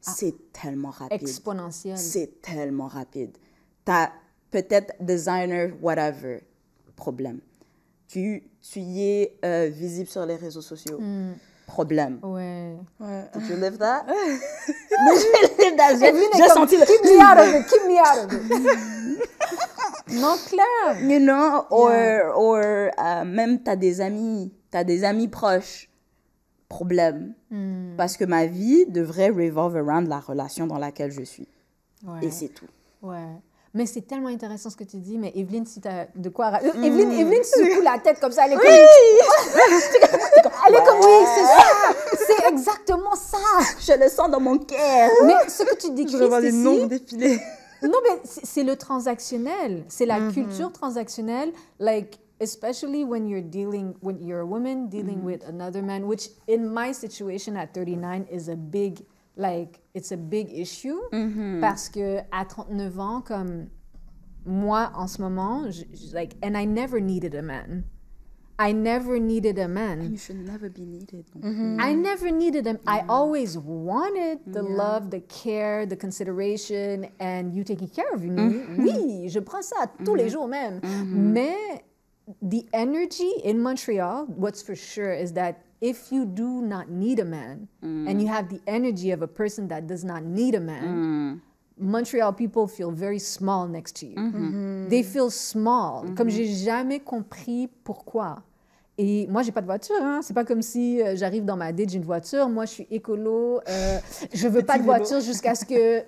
c'est tellement rapide. Exponentiel. C'est tellement rapide. T'as peut-être designer, whatever. Problème. Tu y es visible sur les réseaux sociaux. Problème. Ouais. Did you live that? J'ai senti le... Keep me out of it, keep me out of it. Non, clair. You know, or même t'as des amis proches. Problème. Parce que ma vie devrait revolve around la relation dans laquelle je suis. Ouais. Et c'est tout. Ouais. Mais c'est tellement intéressant ce que tu dis. Mais Evelyne, si tu as de quoi... Evelyne secoue la tête comme ça. Elle est comme... Elle est comme, oui, c'est ça. C'est exactement ça. Je le sens dans mon cœur. Mais ce que tu décris, Je vois les ici... nombres défiler. Non, mais c'est le transactionnel. C'est la culture transactionnelle. Like, especially when you're a woman dealing with another man, which in my situation at 39 is a big... Like, it's a big issue parce que à 39 ans, comme moi en ce moment, like, and I never needed a man. I never needed a man. You should never be needed. I never needed him. I always wanted the love, the care, the consideration, and you taking care of me. Oui, je prends ça tous les jours même. Mais the energy in Montreal, what's for sure is that if you do not need a man and you have the energy of a person that does not need a man, Montreal people feel very small next to you. They feel small. Comme j'ai jamais compris pourquoi. Et moi, j'ai pas de voiture. Hein. C'est pas comme si j'arrive dans ma date, j'ai une voiture. Moi, je suis écolo. Je veux pas de voiture jusqu'à ce que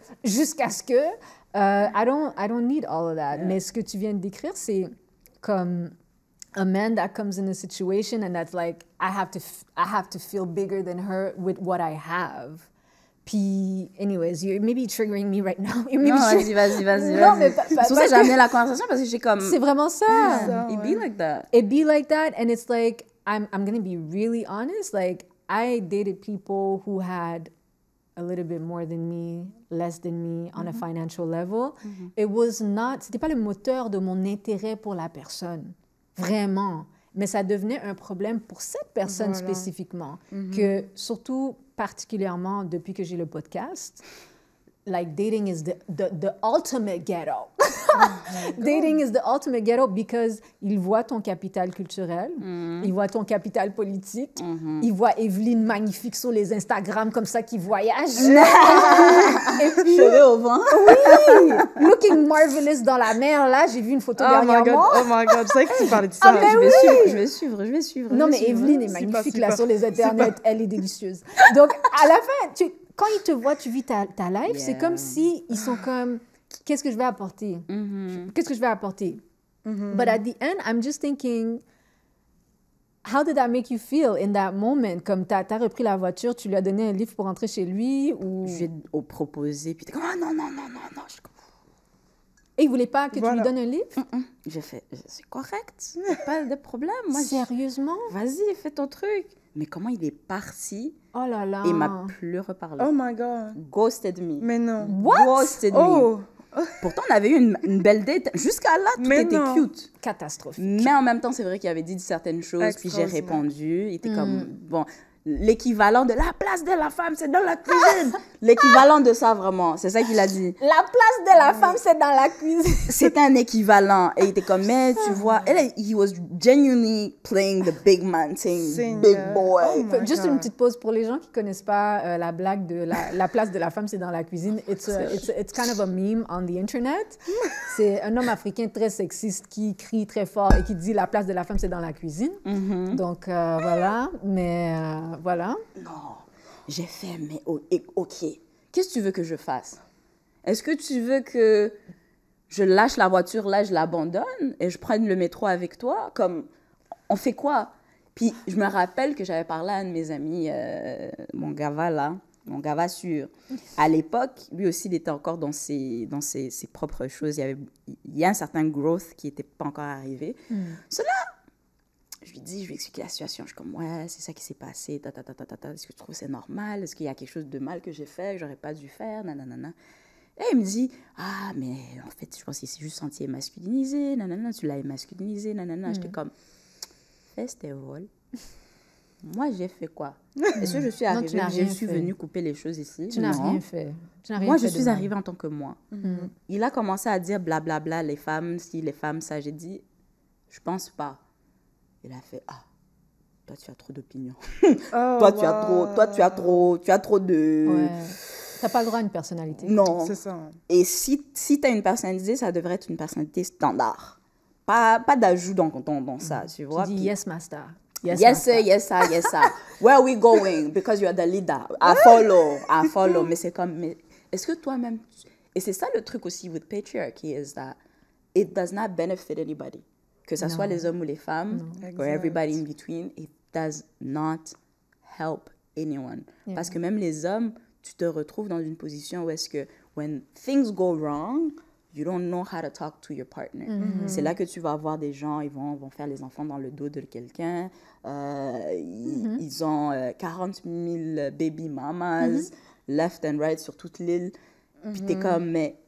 I don't need all of that. Mais ce que tu viens de décrire, c'est comme a man that comes in a situation and that's like I have to feel bigger than her with what I have. Puis, anyways, you're maybe triggering me right now. Non, vas-y. Non, mais c'est pour ça que j'ai amené la conversation parce que j'ai comme... C'est vraiment ça. It be like that. It be like that, and it's like I'm gonna be really honest. Like I dated people who had a little bit more than me, less than me on a financial level. It was not. C'était pas le moteur de mon intérêt pour la personne, vraiment. Mais ça devenait un problème pour cette personne spécifiquement, que surtout particulièrement depuis que j'ai le podcast, like dating is the ultimate ghetto. Dating is the ultimate ghetto because il voit ton capital culturel, il voit ton capital politique, il voit Evelyne magnifique sur les Instagram comme ça qui voyage. Et puis, cheveux au vent. Oui, looking marvelous dans la mer là, j'ai vu une photo dernièrement. Oh my god, c'est vrai que tu parlais de ça. Je vais suivre. Non mais Evelyne est magnifique là sur les internets, elle est délicieuse. Donc à la fin, quand ils te voient, tu vis ta life, c'est comme si ils sont comme qu'est-ce que je vais apporter? Qu'est-ce que je vais apporter? But at the end, I'm just thinking, how did that make you feel in that moment? Comme t'as repris la voiture, tu lui as donné un livre pour rentrer chez lui ou... Je lui ai proposé, puis t'es comme, ah non. Et il voulait pas que tu lui donnes un livre? J'ai fait, c'est correct, pas de problème. Moi, sérieusement? Vas-y, fais ton truc. Mais comment il est parti? Oh là là. Et il m'a plus reparlé. Oh my god. Ghosted me. Mais non. What? Ghosted me. Pourtant, on avait eu une belle date. Jusqu'à là, tout était cute. Catastrophique. Mais en même temps, c'est vrai qu'il avait dit certaines choses, puis j'ai répondu. Il était comme, bon, l'équivalent de la place de la femme, c'est dans la cuisine. L'équivalent de ça, vraiment. C'est ça qu'il a dit. La place de la femme, c'est dans la cuisine. C'était un équivalent. Et il était comme, mais tu vois, he was genuinely playing the big man thing, big boy. Oh juste une petite pause pour les gens qui connaissent pas la blague de la place de la femme, c'est dans la cuisine. It's kind of a meme on the internet. C'est un homme africain très sexiste qui crie très fort et qui dit la place de la femme, c'est dans la cuisine. Donc, voilà. Mais... voilà. Non, j'ai fait, mais ok, qu'est-ce que tu veux que je fasse? Est-ce que tu veux que je lâche la voiture là, je l'abandonne et je prenne le métro avec toi? Comme, on fait quoi? Puis je me rappelle que j'avais parlé à un de mes amis, mon gava sûr. À l'époque, lui aussi, il était encore dans ses propres choses. Il y a un certain growth qui n'était pas encore arrivé. Cela... Je lui explique la situation. Je suis comme, ouais, c'est ça qui s'est passé. Est-ce que tu trouves que c'est normal? Est-ce qu'il y a quelque chose de mal que j'ai fait, que j'aurais pas dû faire? Nanana. Et il me dit, ah, mais en fait, je pense qu'il s'est juste senti masculinisé. Nanana, tu l'as masculinisé. Nanana. J'étais comme, fais tes vols. moi, j'ai fait quoi? Est-ce que je suis Non, arrivée, tu n'as je rien suis fait. venue couper les choses ici? Tu n'as Non. rien fait. Tu n'as rien Moi, fait je de suis mal. arrivée en tant que moi. Il a commencé à dire blablabla, les femmes, si les femmes, ça. J'ai dit, je pense pas. Il a fait, ah, toi, tu as trop d'opinions. Toi, tu as trop de... Ouais. T'as pas le droit à une personnalité. Non. C'est ça. Et si tu as une personnalité, ça devrait être une personnalité standard. Pas d'ajout dans ça, tu vois. Tu dis Puis- yes, master. Yes, master. yes, sir, yes, sir. Where are we going? Because you are the leader. I follow. Mais c'est comme, mais est-ce que toi-même... Et c'est ça le truc aussi with patriarchy, is that it does not benefit anybody. Que ce soit les hommes ou les femmes, or Exact. everybody in between, it does not help anyone. Parce que même les hommes, tu te retrouves dans une position où est-ce que, when things go wrong, you don't know how to talk to your partner. C'est là que tu vas avoir des gens, ils vont faire les enfants dans le dos de quelqu'un. Ils ont 40 000 baby mamas, left and right sur toute l'île. Puis t'es comme, mais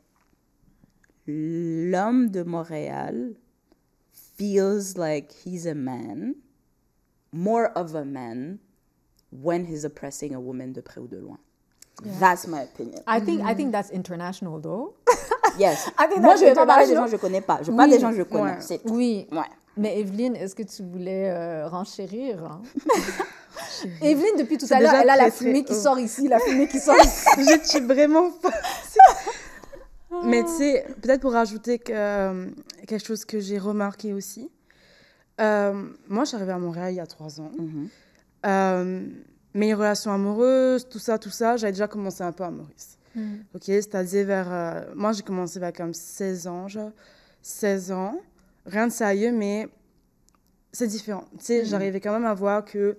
l'homme de Montréal feels like he's a man, more of a man, when he's oppressing a woman de près ou de loin. That's my opinion. I think that's international, though. Yes. I think Moi, that's je ne vais pas parler des international. gens que je ne connais pas. Je parle des gens que je connais. Ouais. C'est tout. Oui. Ouais. Mais Evelyne, est-ce que tu voulais renchérir? Hein? Evelyne, depuis tout C'est à l'heure, déjà elle a la très, fumée très qui haut. sort ici, la fumée qui sort ici. Je tue vraiment pas. Mais tu sais, peut-être pour rajouter quelque chose que j'ai remarqué aussi. Moi, je suis arrivée à Montréal il y a 3 ans. Mes relations amoureuses, tout ça, j'avais déjà commencé un peu à Maurice. Ok, c'est-à-dire vers... moi, j'ai commencé vers comme 16 ans, genre. 16 ans. Rien de sérieux, mais c'est différent. Tu sais, j'arrivais quand même à voir que...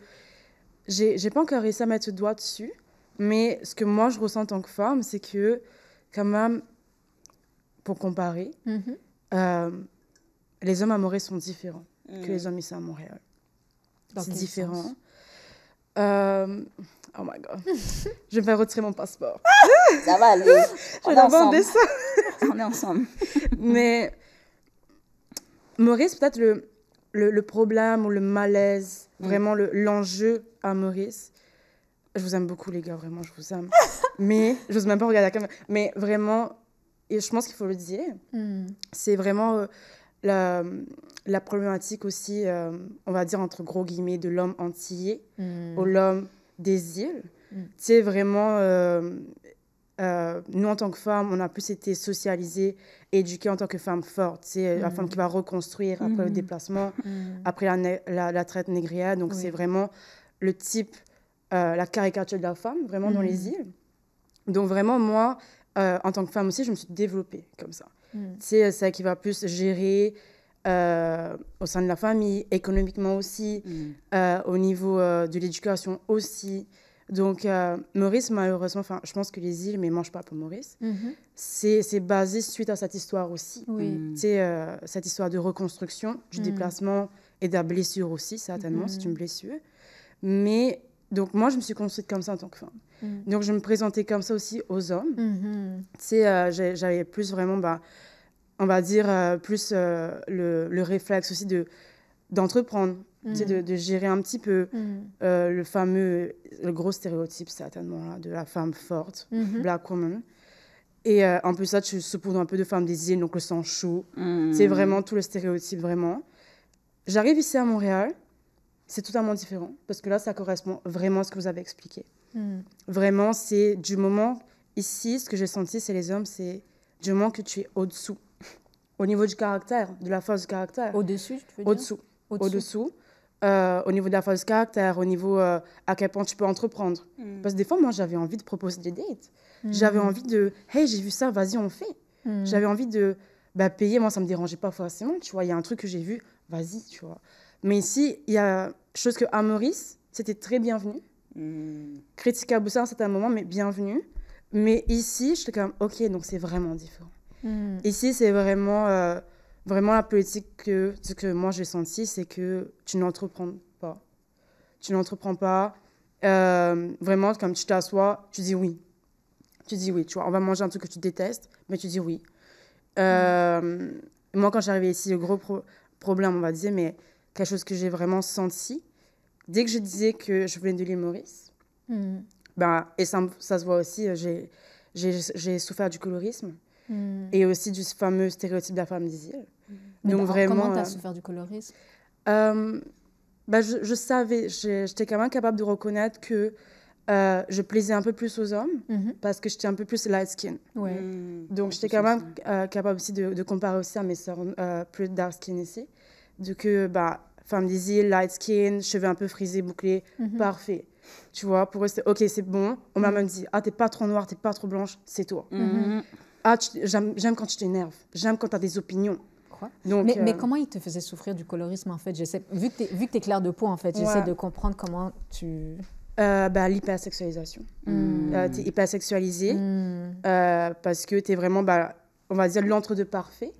J'ai pas encore réussi à mettre le doigt dessus, mais ce que moi, je ressens en tant que femme, c'est que, quand même, pour comparer, les hommes à Montréal sont différents que les hommes ici à Montréal. Dans C'est quel différent. sens? Oh my God. Je vais me faire retirer mon passeport. Ça va aller. Je vais demander ça. On est ensemble. Mais Maurice, peut-être le problème ou le malaise, vraiment l'enjeu à Maurice. Je vous aime beaucoup, les gars, vraiment, je vous aime. Mais, je n'ose même pas regarder la caméra. Mais vraiment, et je pense qu'il faut le dire, c'est vraiment la problématique aussi, on va dire entre gros guillemets, de l'homme antillais ou l'homme des îles. Tu sais, vraiment, nous, en tant que femmes, on a plus été socialisées, éduquées en tant que femmes fortes. Tu sais, la femme qui va reconstruire après le déplacement, après la traite négrière. Donc, c'est vraiment le type, la caricature de la femme, vraiment dans les îles. Donc, vraiment, moi, en tant que femme aussi, je me suis développée comme ça. Tu sais, celle qui va plus gérer au sein de la famille, économiquement aussi, au niveau de l'éducation aussi. Donc, Maurice, malheureusement, je pense que les îles, mais moi, je parle pour Maurice, c'est basé suite à cette histoire aussi. Oui. Tu sais, cette histoire de reconstruction, du déplacement et de la blessure aussi, certainement, c'est une blessure. Mais, donc, moi, je me suis construite comme ça en tant que femme. Donc, je me présentais comme ça aussi aux hommes. Tu sais, j'avais plus vraiment, on va dire, plus le réflexe aussi d'entreprendre, tu sais, de gérer un petit peu le gros stéréotype, certainement, là, de la femme forte, black woman. Et en plus, ça, tu saupoudres un peu de femme des îles, donc le sang chaud. C'est vraiment tout le stéréotype, vraiment. J'arrive ici à Montréal, c'est totalement différent, parce que là, ça correspond vraiment à ce que vous avez expliqué. Vraiment, c'est du moment... Ici, ce que j'ai senti, c'est les hommes, c'est du moment que tu es au-dessous. Au niveau du caractère, de la force du caractère. Au-dessus, tu veux dire? Au-dessous. Au-dessous. Au niveau de la force du caractère, au niveau à quel point tu peux entreprendre. Parce que des fois, moi, j'avais envie de proposer des dates. J'avais envie de, hey, j'ai vu ça, vas-y, on fait. J'avais envie de payer, moi, ça ne me dérangeait pas forcément, tu vois. Il y a un truc que j'ai vu, vas-y, tu vois. Mais ici, il y a chose qu'à Maurice, c'était très bienvenu. Critique à Boussa à un certain moment, mais bienvenue. Mais ici, j'étais comme, ok, donc c'est vraiment différent. Ici, c'est vraiment la politique ce que moi j'ai senti, c'est que tu n'entreprends pas. Tu n'entreprends pas. Vraiment, comme tu t'assois, tu dis oui. Tu dis oui, tu vois. On va manger un truc que tu détestes, mais tu dis oui. Moi, quand j'arrivais ici, le gros problème, on va dire, mais quelque chose que j'ai vraiment senti, dès que je disais que je venais de l'île Maurice, ben, et ça se voit aussi, j'ai souffert du colorisme et aussi du fameux stéréotype de la femme des îles. Mais donc vraiment, comment tu as souffert du colorisme? Ben, je savais, j'étais quand même capable de reconnaître que je plaisais un peu plus aux hommes parce que j'étais un peu plus light skin. Ouais. Donc, j'étais quand même capable aussi de comparer aussi à mes sœurs plus dark skin ici. De que, bah, femme des îles, light skin, cheveux un peu frisés, bouclés, parfait. Tu vois, pour eux, c'est OK, c'est bon. On m'a même dit, ah, t'es pas trop noire, t'es pas trop blanche, c'est toi. Ah, j'aime quand tu t'énerves, j'aime quand t'as des opinions. Quoi? Donc, mais comment il te faisait souffrir du colorisme, en fait? Vu que t'es clair de peau, en fait, j'essaie de comprendre comment tu... bah, l'hypersexualisation. T'es hypersexualisée parce que t'es vraiment, bah, on va dire, l'entre-deux parfait.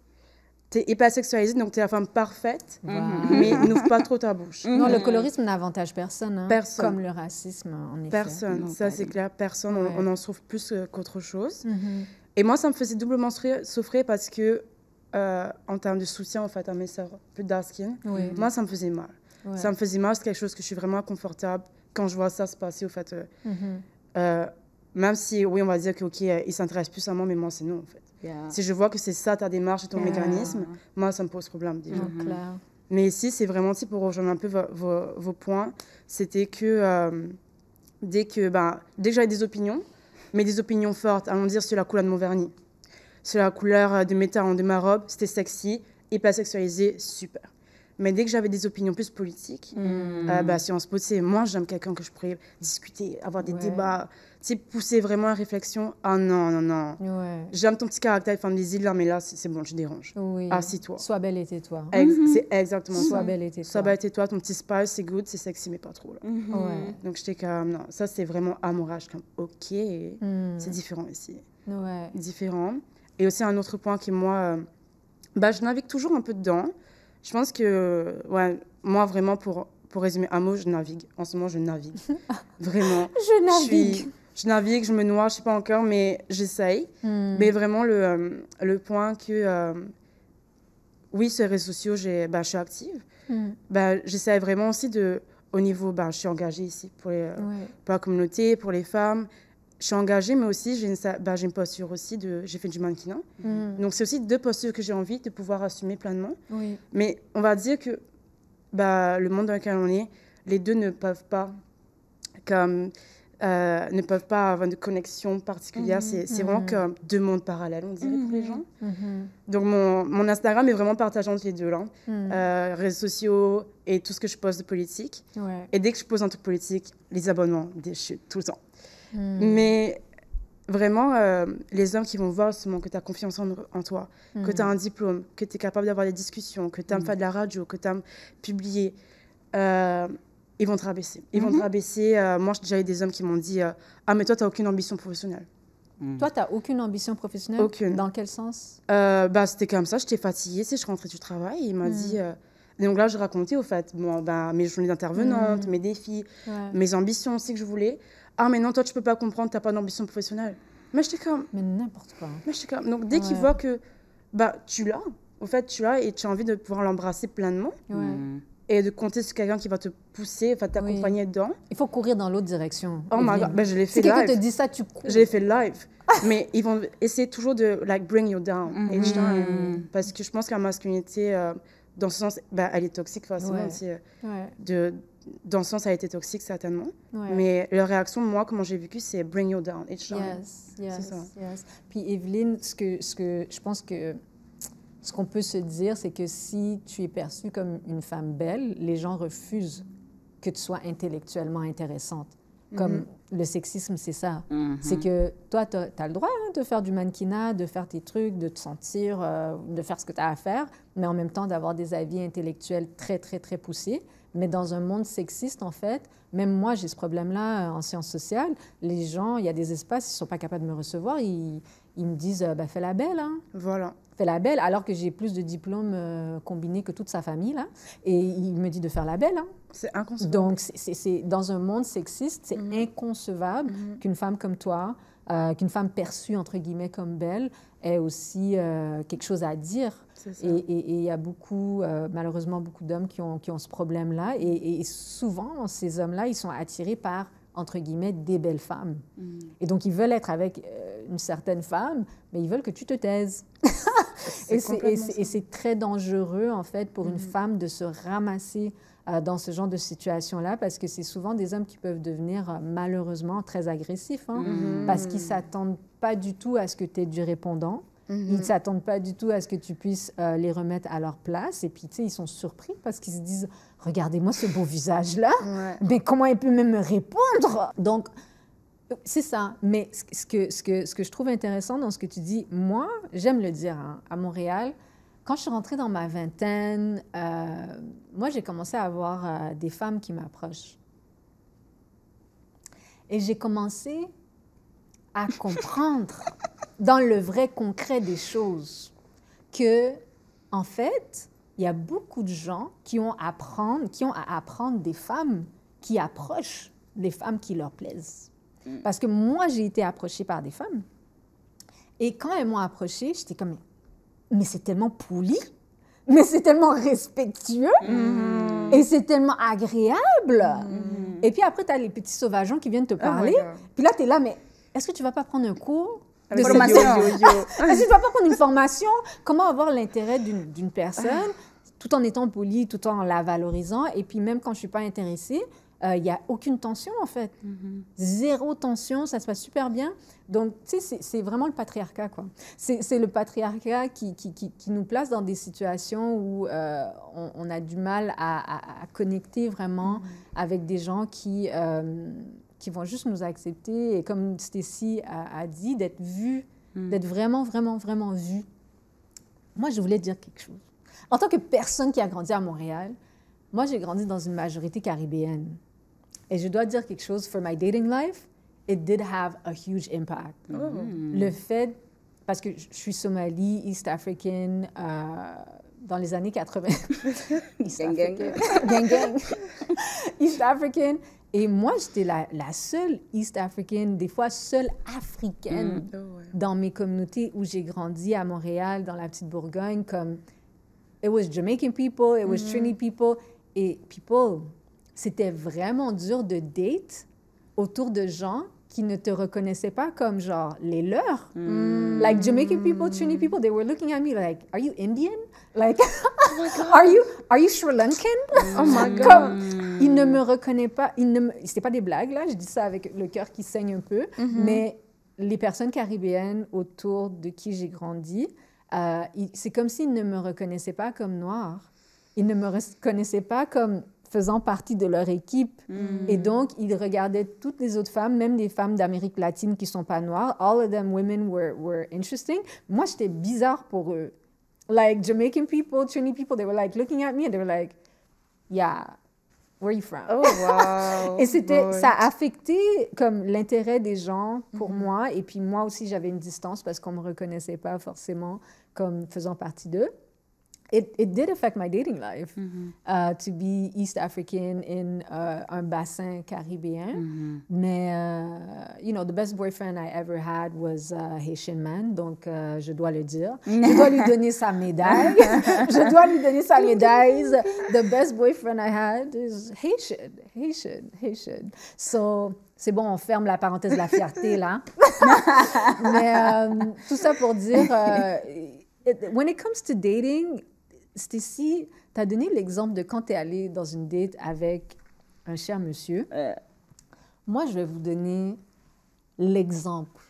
T'es hypersexualisée, donc t'es la femme parfaite, mais n'ouvre pas trop ta bouche. Non, le colorisme n'avantage personne, hein, Personne. comme le racisme, en effet. Personne, Non, ça pas c'est du- clair, personne, Ouais. on en souffre plus qu'autre chose. Et moi, ça me faisait doublement souffrir parce que, en termes de soutien, en fait, à mes sœurs plus dark skin, Oui. moi, ça me faisait mal. Ouais. Ça me faisait mal, c'est quelque chose que je suis vraiment inconfortable quand je vois ça se passer, au fait. Même si, oui, on va dire qu'il s'intéresse plus à moi, mais moi, c'est non, en fait. Yeah. Si je vois que c'est ça ta démarche et ton mécanisme, moi, ça me pose problème déjà. Non, clair. Mais ici, c'est vraiment aussi pour rejoindre un peu vos points, c'était que dès que j'avais des opinions, mais des opinions fortes, allons dire sur la couleur de mon vernis, sur la couleur de mes talons, de ma robe, c'était sexy, hyper sexualisé, super. Mais dès que j'avais des opinions plus politiques, Sciences Po, moi, j'aime quelqu'un que je pourrais discuter, avoir des débats, pousser vraiment à réflexion. Ah non. Ouais. J'aime ton petit caractère, femme des îles, là, mais là, c'est bon, je dérange. Oui. Assis-toi. Sois belle et tais-toi. C'est exactement Sois ça. belle et tais-toi. Sois belle et tais-toi, ton petit spice, c'est good, c'est sexy, mais pas trop. Là. Ouais. Donc, j'étais comme, non, ça, c'est vraiment amourage. Comme, OK, c'est différent ici. Ouais. Différent. Et aussi, un autre point qui, moi, je navigue toujours un peu dedans. Je pense que, ouais, moi, vraiment, pour résumer un mot, je navigue. En ce moment, je navigue. Vraiment. Je navigue. Je navigue, je me noie, je sais pas encore, mais j'essaye. Mais vraiment, le point que, oui, sur les réseaux sociaux, je suis active. J'essaie vraiment aussi au niveau, je suis engagée ici pour la communauté, pour les femmes. Je suis engagée, mais aussi, j'ai une posture aussi j'ai fait du mannequinat. Donc, c'est aussi 2 postures que j'ai envie de pouvoir assumer pleinement. Oui. Mais on va dire que le monde dans lequel on est, les deux ne peuvent pas avoir de connexion particulière. C'est vraiment comme 2 mondes parallèles, on dirait, pour les gens. Donc, mon Instagram est vraiment partagé entre les deux, là. Réseaux sociaux et tout ce que je poste de politique. Ouais. Et dès que je pose un truc politique, les abonnements déchutent tout le temps. Mais vraiment, les hommes qui vont voir seulement que tu as confiance en toi, que tu as un diplôme, que tu es capable d'avoir des discussions, que tu aimes faire de la radio, que tu aimes publier, ils vont te rabaisser. Ils vont te rabaisser. Moi, j'ai déjà eu des hommes qui m'ont dit ah, mais toi, tu n'as aucune ambition professionnelle. Toi, tu n'as aucune ambition professionnelle? Aucune. Dans quel sens? C'était comme ça, j'étais fatiguée, je rentrais du travail, et il m'a dit... donc là, je racontais, au fait, mes journées d'intervenante, mes défis, mes ambitions aussi que je voulais. Ah, mais non, toi, tu peux pas comprendre, tu n'as pas d'ambition professionnelle. Mais j'étais comme... Mais n'importe quoi. Donc, dès qu'ils voient que tu l'as, au fait, tu l'as et tu as envie de pouvoir l'embrasser pleinement et de compter sur quelqu'un qui va te pousser, t'accompagner dedans. Il faut courir dans l'autre direction. Oh my God, je l'ai fait live. Si quelqu'un live. te dit ça, tu cours. Je l'ai fait live. Mais ils vont essayer toujours de bring you down each time. Parce que je pense que la masculinité, dans ce sens, elle est toxique forcément aussi. Dans ce sens, elle a été toxique certainement. Mais leur réaction, moi, comment j'ai vécu, c'est bring you down each time. Yes. C'est ça. Puis Evelyne, ce que je pense que ce qu'on peut se dire, c'est que si tu es perçue comme une femme belle, les gens refusent que tu sois intellectuellement intéressante. Comme le sexisme, c'est ça. C'est que toi, tu as le droit de faire du mannequinat, de faire tes trucs, de te sentir, de faire ce que tu as à faire, mais en même temps d'avoir des avis intellectuels très, très, très poussés. Mais dans un monde sexiste, en fait, même moi, j'ai ce problème-là en sciences sociales. Les gens, il y a des espaces, ils ne sont pas capables de me recevoir. Ils me disent fais la belle. Hein. Voilà. Fais la belle, alors que j'ai plus de diplômes combinés que toute sa famille. Là. Et il me dit de faire la belle. Hein. C'est inconcevable. Donc, c'est dans un monde sexiste, c'est inconcevable qu'une femme comme toi, qu'une femme perçue, entre guillemets, comme belle, ait aussi quelque chose à dire. Et il y a beaucoup, malheureusement, beaucoup d'hommes qui ont ce problème-là. Et souvent, ces hommes-là, ils sont attirés par, entre guillemets, des belles femmes. Et donc, ils veulent être avec une certaine femme, mais ils veulent que tu te taises. Et c'est très dangereux, en fait, pour une femme de se ramasser dans ce genre de situation-là, parce que c'est souvent des hommes qui peuvent devenir, malheureusement, très agressifs, parce qu'ils ne s'attendent pas du tout à ce que tu aies du répondant. Ils ne s'attendent pas du tout à ce que tu puisses les remettre à leur place. Et puis, tu sais, ils sont surpris parce qu'ils se disent « Regardez-moi ce beau visage-là, mais comment il peut même me répondre ?» Donc, c'est ça. Mais ce que je trouve intéressant dans ce que tu dis, moi, j'aime le dire, hein, à Montréal, quand je suis rentrée dans ma vingtaine, moi, j'ai commencé à avoir des femmes qui m'approchent. Et j'ai commencé à comprendre dans le vrai concret des choses que, en fait, il y a beaucoup de gens qui ont à apprendre des femmes qui approchent les femmes qui leur plaisent. Parce que moi, j'ai été approchée par des femmes. Et quand elles m'ont approchée, j'étais comme, mais c'est tellement poli, mais c'est tellement respectueux, et c'est tellement agréable. Et puis après, tu as les petits sauvageons qui viennent te parler. Puis là, tu es là, mais est-ce que tu ne vas pas prendre un cours de formation? Est-ce que tu ne vas pas prendre une formation? Comment avoir l'intérêt d'une personne tout en étant poli, tout en la valorisant? Et puis même quand je ne suis pas intéressée, il n'y a aucune tension, en fait. Zéro tension, ça se passe super bien. Donc, tu sais, c'est vraiment le patriarcat, quoi. C'est le patriarcat qui nous place dans des situations où on a du mal à connecter vraiment avec des gens qui vont juste nous accepter. Et comme Stécie a dit, d'être vue, d'être vraiment, vraiment, vraiment vue. Moi, je voulais dire quelque chose. En tant que personne qui a grandi à Montréal, moi, j'ai grandi dans une majorité caribéenne. Et je dois dire quelque chose, for my dating life, it did have a huge impact. Le fait, parce que je suis Somalie, East African, dans les années 80. Gang, gang. East African. Et moi, j'étais la seule East African, des fois seule africaine dans mes communautés où j'ai grandi à Montréal, dans la petite Bourgogne, comme it was Jamaican people, it was Trini people, et people, c'était vraiment dur de date autour de gens qui ne te reconnaissaient pas comme genre les leurs. Like Jamaican people, Trini people, they were looking at me like, are you Indian? Like, are you Sri Lankan? Oh my God. Comme, ils ne me reconnaissaient pas. C'était pas des blagues, là. Je dis ça avec le cœur qui saigne un peu. Mais les personnes caribéennes autour de qui j'ai grandi, c'est comme s'ils ne me reconnaissaient pas comme noire. Ils ne me reconnaissaient pas comme faisant partie de leur équipe. Et donc, ils regardaient toutes les autres femmes, même des femmes d'Amérique latine qui ne sont pas noires. All of them women were interesting. Moi, j'étais bizarre pour eux. Like, Jamaican people, Trini people, they were like looking at me and they were like, yeah, where are you from? Oh, wow. Et ça a affecté comme l'intérêt des gens pour moi. Et puis moi aussi, j'avais une distance parce qu'on ne me reconnaissait pas forcément comme faisant partie d'eux. It did affect my dating life to be East African in un bassin caribéen. Mais, you know, the best boyfriend I ever had was a Haitian man, donc je dois le dire. Je dois lui donner sa médaille. Je dois lui donner sa médaille. The best boyfriend I had is Haitian. So, c'est bon, on ferme la parenthèse de la fierté, là. Mais tout ça pour dire, when it comes to dating, Stécie, tu as donné l'exemple de quand tu es allée dans une date avec un cher monsieur. Moi, je vais vous donner l'exemple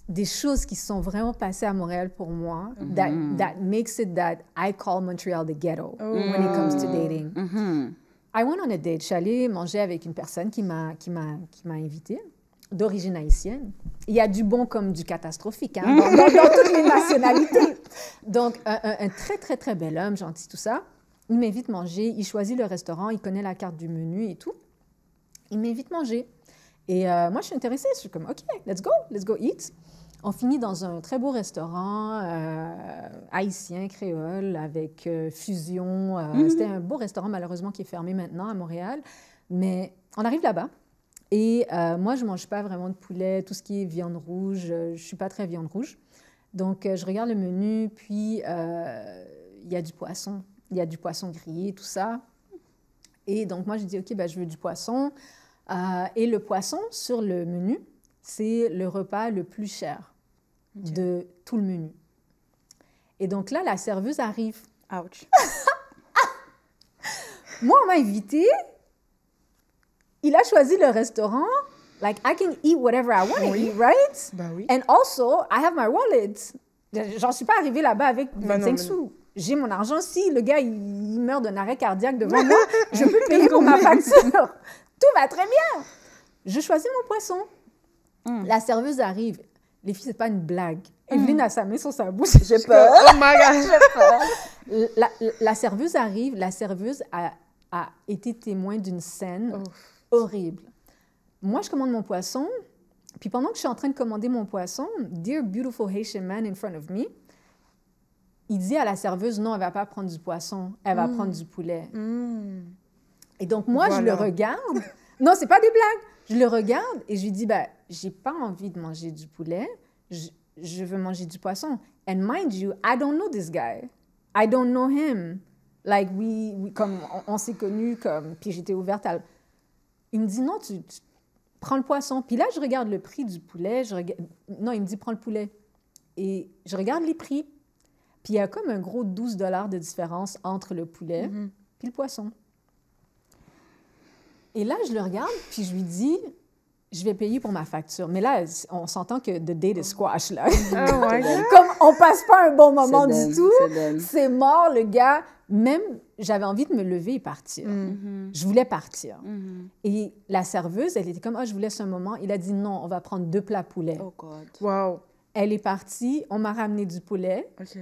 des choses qui sont vraiment passées à Montréal pour moi, that makes it that I call Montreal the ghetto when it comes to dating. I went on a date. Je suis allée manger avec une personne qui m'a invitée, d'origine haïtienne. Il y a du bon comme du catastrophique, hein, dans toutes les nationalités. Donc, un très, très, très bel homme, gentil, tout ça. Il m'invite manger, il choisit le restaurant, il connaît la carte du menu et tout. Il m'invite manger. Et moi, je suis intéressée. Je suis comme, OK, let's go eat. On finit dans un très beau restaurant haïtien, créole, avec fusion. C'était un beau restaurant, malheureusement, qui est fermé maintenant à Montréal. Mais on arrive là-bas. Et moi, je ne mange pas vraiment de poulet, tout ce qui est viande rouge. Je ne suis pas très viande rouge. Donc, je regarde le menu, puis il y a du poisson. Il y a du poisson grillé, tout ça. Et donc, moi, je dis, OK, ben, je veux du poisson. Et le poisson, sur le menu, c'est le repas le plus cher de tout le menu. Et donc là, la serveuse arrive. Ouch. Moi, on m'a invité. Il a choisi le restaurant. Like, I can eat whatever I want to eat, right? Bah oui. And also, I have my wallet. J'en suis pas arrivée là-bas avec 25 sous. J'ai mon argent. Si le gars, il meurt d'un arrêt cardiaque devant moi, je peux payer pour ma facture. Tout va très bien. Je choisis mon poisson. La serveuse arrive. Les filles, c'est pas une blague. Evelyne a sa main sur sa bouche. J'ai peur. Oh my God. J'ai peur. La serveuse arrive. La serveuse a été témoin d'une scène horrible. Moi, je commande mon poisson. Puis pendant que je suis en train de commander mon poisson, dear beautiful Haitian man in front of me, il dit à la serveuse, non, elle ne va pas prendre du poisson, elle va prendre du poulet. Et donc, moi, je le regarde. Non, c'est pas des blagues. Je le regarde et je lui dis, ben, j'ai pas envie de manger du poulet. Je veux manger du poisson. And mind you, I don't know this guy. I don't know him. Like, comme on s'est connus, comme, puis j'étais ouverte à... Il me dit, non, tu prends le poisson. Puis là, je regarde le prix du poulet. Non, il me dit, prends le poulet. Et je regarde les prix. Puis il y a comme un gros 12 $ de différence entre le poulet puis le poisson. Et là, je le regarde, puis je lui dis, je vais payer pour ma facture. Mais là, on s'entend que the date is squash, là. Oh my God. Comme on passe pas un bon moment du tout, c'est c'est mort, le gars. Même, j'avais envie de me lever et partir. Je voulais partir. Et la serveuse, elle était comme, je vous laisse un moment. Il a dit, non, on va prendre 2 plats poulet. Oh God. Wow. Elle est partie, on m'a ramené du poulet. OK.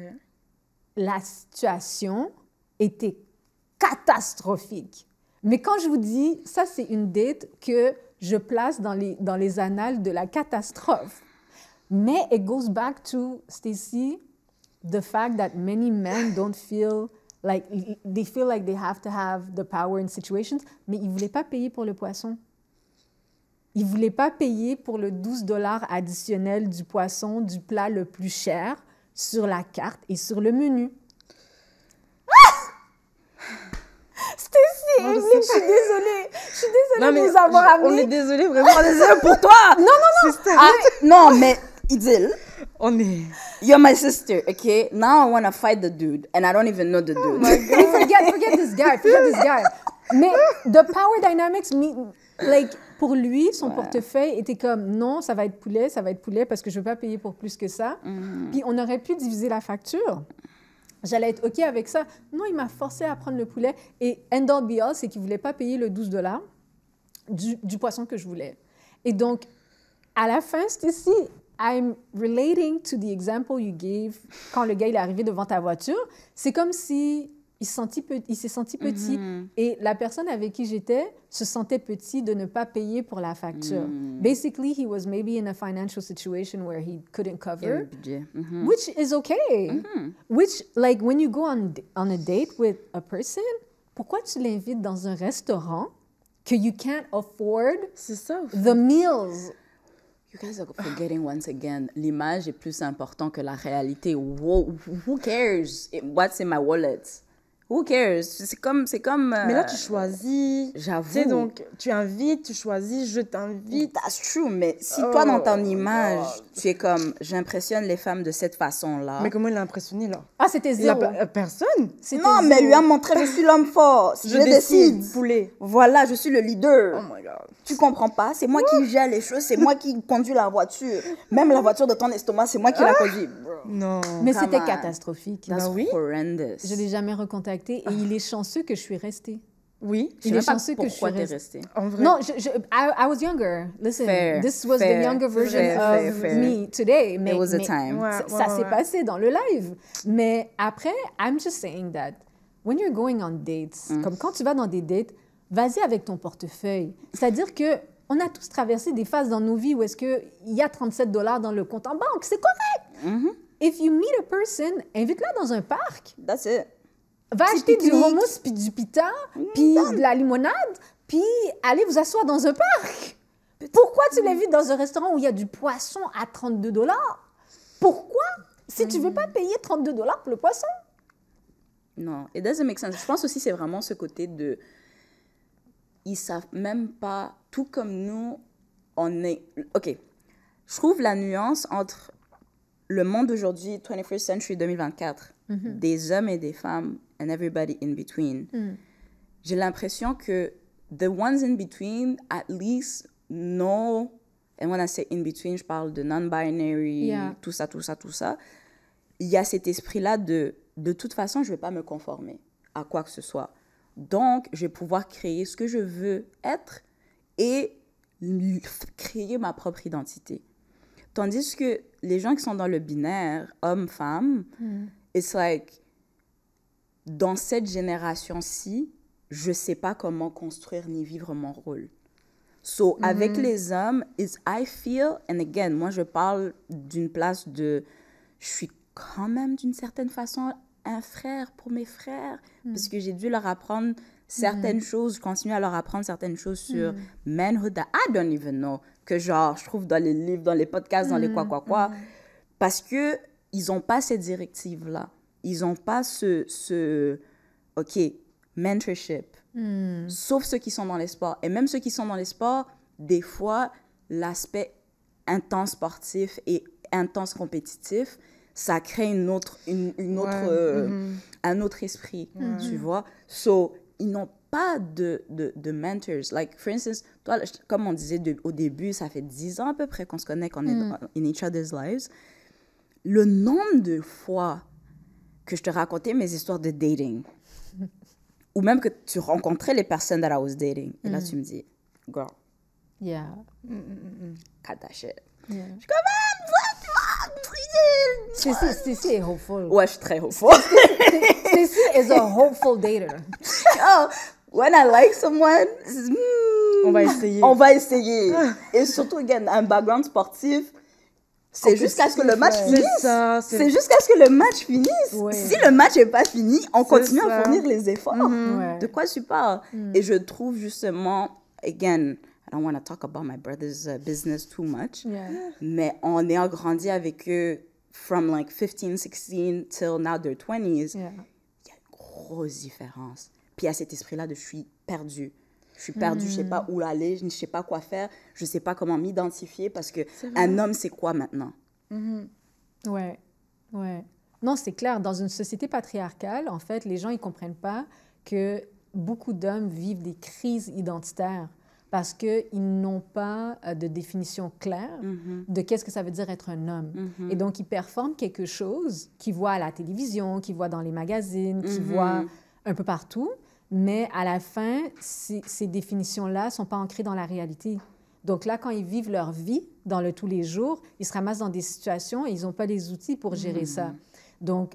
La situation était catastrophique. Mais quand je vous dis, ça, c'est une date que je place dans les annales de la catastrophe. Mais it goes back to, Stacey, the fact that many men don't feel like, they feel like they have to have the power in situations, mais ils ne voulaient pas payer pour le poisson. Ils ne voulaient pas payer pour le 12 $ additionnel du poisson, du plat le plus cher, sur la carte et sur le menu. Stacey, Evelyne, je suis désolée. Je suis désolée de vous avoir amené. On est désolé, vraiment. Désolée pour toi. Non, mais Idil, On est... you're my sister, okay? Now I want to fight the dude, and I don't even know the dude. Mais forget this guy. Mais the power dynamics, like, pour lui, son portefeuille était comme, non, ça va être poulet, parce que je ne veux pas payer pour plus que ça. Puis on aurait pu diviser la facture. J'allais être OK avec ça. Non, il m'a forcé à prendre le poulet. Et end all be all, c'est qu'il ne voulait pas payer le 12 $ du poisson que je voulais. Et donc, à la fin, c'est ici, I'm relating to the example you gave quand le gars il est arrivé devant ta voiture. C'est comme si il s'est senti petit. Et la personne avec qui j'étais se sentait petit de ne pas payer pour la facture. Basically, he was maybe in a financial situation where he couldn't cover, which is okay. Which, like, when you go on a date with a person, pourquoi tu l'invites dans un restaurant que you can't afford C'est ça, the meals? You guys are forgetting once again, l'image est plus importante que la réalité. Who cares what's in my wallet? Who cares? C'est comme... Mais là, tu choisis. J'avoue. Tu sais, donc, tu invites, tu choisis, je t'invite. That's true, mais si toi, dans ton image, tu es comme, j'impressionne les femmes de cette façon-là. Mais comment il l'a impressionné, là? Ah, c'était zéro. Personne. C'était Non, mais zéro. lui a montré, je suis l'homme fort. Je décide. Poulet. Voilà, je suis le leader. Oh my God. Tu comprends pas? C'est moi qui gère les choses, c'est moi qui conduis la voiture. Même la voiture de ton estomac, c'est moi qui la conduis. Bro. Non. Mais Come c'était on. catastrophique. That's oui. horrendous. Je ne l'ai jamais recontacté et il est chanceux que je suis restée. Oui. Je sais Il est même pas chanceux que je suis pourquoi t'es restée. restée. En vrai. Non, I was younger. Listen, Fair, this was fair, the younger version fair, of fair. me today. Mais, It was a mais time. Ouais, ça s'est ouais. passé dans le live. Mais après, I'm just saying that when you're going on dates, comme quand tu vas dans des dates, vas-y avec ton portefeuille. C'est-à-dire que on a tous traversé des phases dans nos vies où est-ce qu'il y a 37 $ dans le compte en banque. C'est correct. If you meet a person, invite-la dans un parc. That's it. Va Petit acheter du pique-nique. hummus, puis du pita, puis de la limonade, puis allez vous asseoir dans un parc. Pourquoi tu l'invites dans un restaurant où il y a du poisson à 32 $? Pourquoi? Si tu ne veux pas payer 32 $ pour le poisson. Non, it doesn't make sense. Je pense aussi c'est vraiment ce côté de... Ils savent même pas, tout comme nous, on est... OK, je trouve la nuance entre le monde d'aujourd'hui, 21st century 2024, des hommes et des femmes, and everybody in between. J'ai l'impression que the ones in between, at least, know... And when I say in between, je parle de non-binary, tout ça. Il y a cet esprit-là de toute façon, je ne vais pas me conformer à quoi que ce soit. Donc, je vais pouvoir créer ce que je veux être et créer ma propre identité. Tandis que les gens qui sont dans le binaire, homme-femme, it's like, dans cette génération-ci, je ne sais pas comment construire ni vivre mon rôle. So, avec les hommes, I feel, and again, moi, je parle d'une place de... Je suis quand même, d'une certaine façon, un frère pour mes frères, parce que j'ai dû leur apprendre certaines choses, je continue à leur apprendre certaines choses sur manhood that I don't even know, que genre, je trouve dans les livres, dans les podcasts, dans les quoi, parce que ils n'ont pas cette directive-là. Ils n'ont pas OK, mentorship, sauf ceux qui sont dans les sports. Et même ceux qui sont dans les sports, des fois, l'aspect intense sportif et intense compétitif, ça crée un autre esprit, tu vois. So, ils n'ont pas de mentors. Like, for instance, toi, comme on disait au début, ça fait 10 ans à peu près qu'on se connaît, qu'on est in each other's lives. Le nombre de fois que je te racontais mes histoires de dating, ou même que tu rencontrais les personnes that I was dating, et là, tu me dis, girl, cut that shit. Je suis comme, Stacy est hopeful. Ouais, je suis très hopeful. Stacy is a hopeful dater. Oh, when I like someone, on va essayer. On va essayer. Et surtout, again, un background sportif, c'est jusqu'à ce que le match finisse. C'est jusqu'à ce que le match finisse. Ouais. Si le match n'est pas fini, on continue à fournir les efforts. De quoi tu parles? Et je trouve justement, again, I don't want to talk about my brother's business too much, mais on est grandi avec eux from like 15, 16 till now their 20s. Il y a une grosse différence. Puis il y a cet esprit-là de je suis perdue. Je suis perdue, je ne sais pas où aller, je ne sais pas quoi faire, je ne sais pas comment m'identifier parce qu'un homme, c'est quoi maintenant? Ouais. Non, c'est clair. Dans une société patriarcale, en fait, les gens, ils ne comprennent pas que beaucoup d'hommes vivent des crises identitaires parce qu'ils n'ont pas de définition claire de qu'est-ce que ça veut dire être un homme. Et donc, ils performent quelque chose qu'ils voient à la télévision, qu'ils voient dans les magazines, qu'ils voient un peu partout. Mais à la fin, ces définitions-là ne sont pas ancrées dans la réalité. Donc là, quand ils vivent leur vie dans le tous les jours, ils se ramassent dans des situations et ils n'ont pas les outils pour gérer ça. Donc,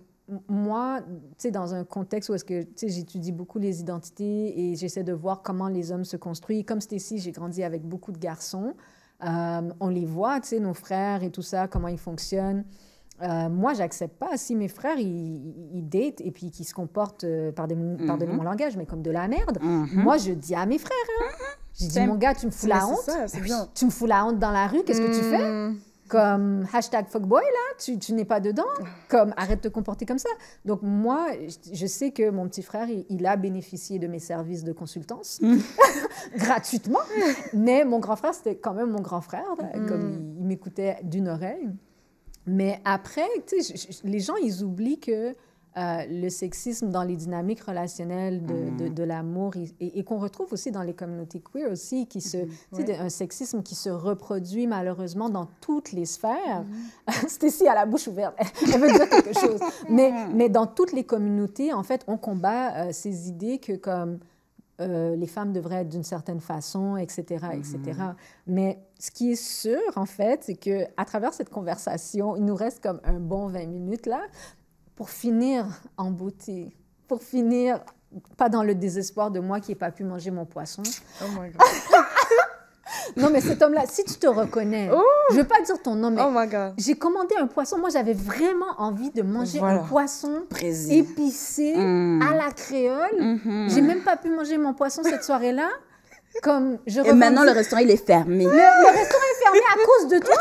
moi, tu sais, dans un contexte où est-ce que, tu sais, j'étudie beaucoup les identités et j'essaie de voir comment les hommes se construisent. Comme Stacy, j'ai grandi avec beaucoup de garçons. On les voit, tu sais, nos frères et tout ça, comment ils fonctionnent. Moi, j'accepte pas. Si mes frères, ils datent et puis qu'ils se comportent, pardonnez mon langage, mais comme de la merde, moi, je dis à mes frères, j'ai dit, mon gars, tu me fous la honte. C'est bien. Tu me fous la honte dans la rue, qu'est-ce que tu fais? Comme #fuckboy, là, tu n'es pas dedans. Comme, arrête de te comporter comme ça. Donc, moi, je sais que mon petit frère, il a bénéficié de mes services de consultance gratuitement. Mais mon grand frère, c'était quand même mon grand frère. Comme il m'écoutait d'une oreille. Mais après, tu sais, les gens, ils oublient que le sexisme dans les dynamiques relationnelles de l'amour et qu'on retrouve aussi dans les communautés queer aussi, tu sais, un sexisme qui se reproduit malheureusement dans toutes les sphères. Stacy a la bouche ouverte, elle veut dire quelque chose. Mais dans toutes les communautés, en fait, on combat ces idées que comme les femmes devraient être d'une certaine façon, etc., etc. Mais ce qui est sûr, en fait, c'est qu'à travers cette conversation, il nous reste comme un bon 20 minutes là pour finir en beauté, pour finir pas dans le désespoir de moi qui n'ai pas pu manger mon poisson. Oh my God. Non, mais cet homme-là, si tu te reconnais, je ne veux pas dire ton nom, mais j'ai commandé un poisson. Moi, j'avais vraiment envie de manger un poisson épicé à la créole. J'ai même pas pu manger mon poisson cette soirée-là. Comme je Et maintenant, le restaurant, il est fermé. Le restaurant est fermé à cause de toi.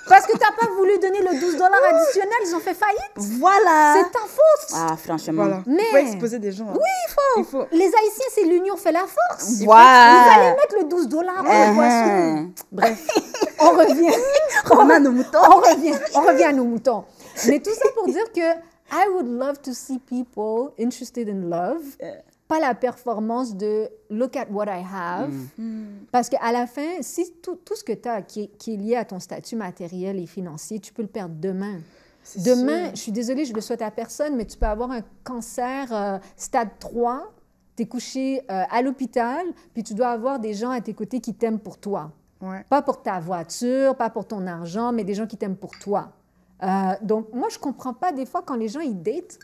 Parce que tu n'as pas voulu donner le $12 additionnel, ils ont fait faillite. Voilà. C'est ta faute. Ah, franchement. Voilà. Mais- Il faut exposer des gens. Hein. Oui, il faut. Les Haïtiens, c'est l'union fait la force. Voilà. Vous allez mettre le $12 pour le poisson. Bref, on revient. On a nos moutons. On revient à nos moutons. Mais tout ça pour dire que I would love to see people interested in love. Pas la performance de look at what I have. Parce qu'à la fin, si tout ce que tu as qui est lié à ton statut matériel et financier, tu peux le perdre demain. Demain, sûr. je suis désolée, je ne le souhaite à personne, mais tu peux avoir un cancer stade 3, tu es couché à l'hôpital, puis tu dois avoir des gens à tes côtés qui t'aiment pour toi. Ouais. Pas pour ta voiture, pas pour ton argent, mais des gens qui t'aiment pour toi. Donc, moi, je comprends pas des fois quand les gens, ils datent.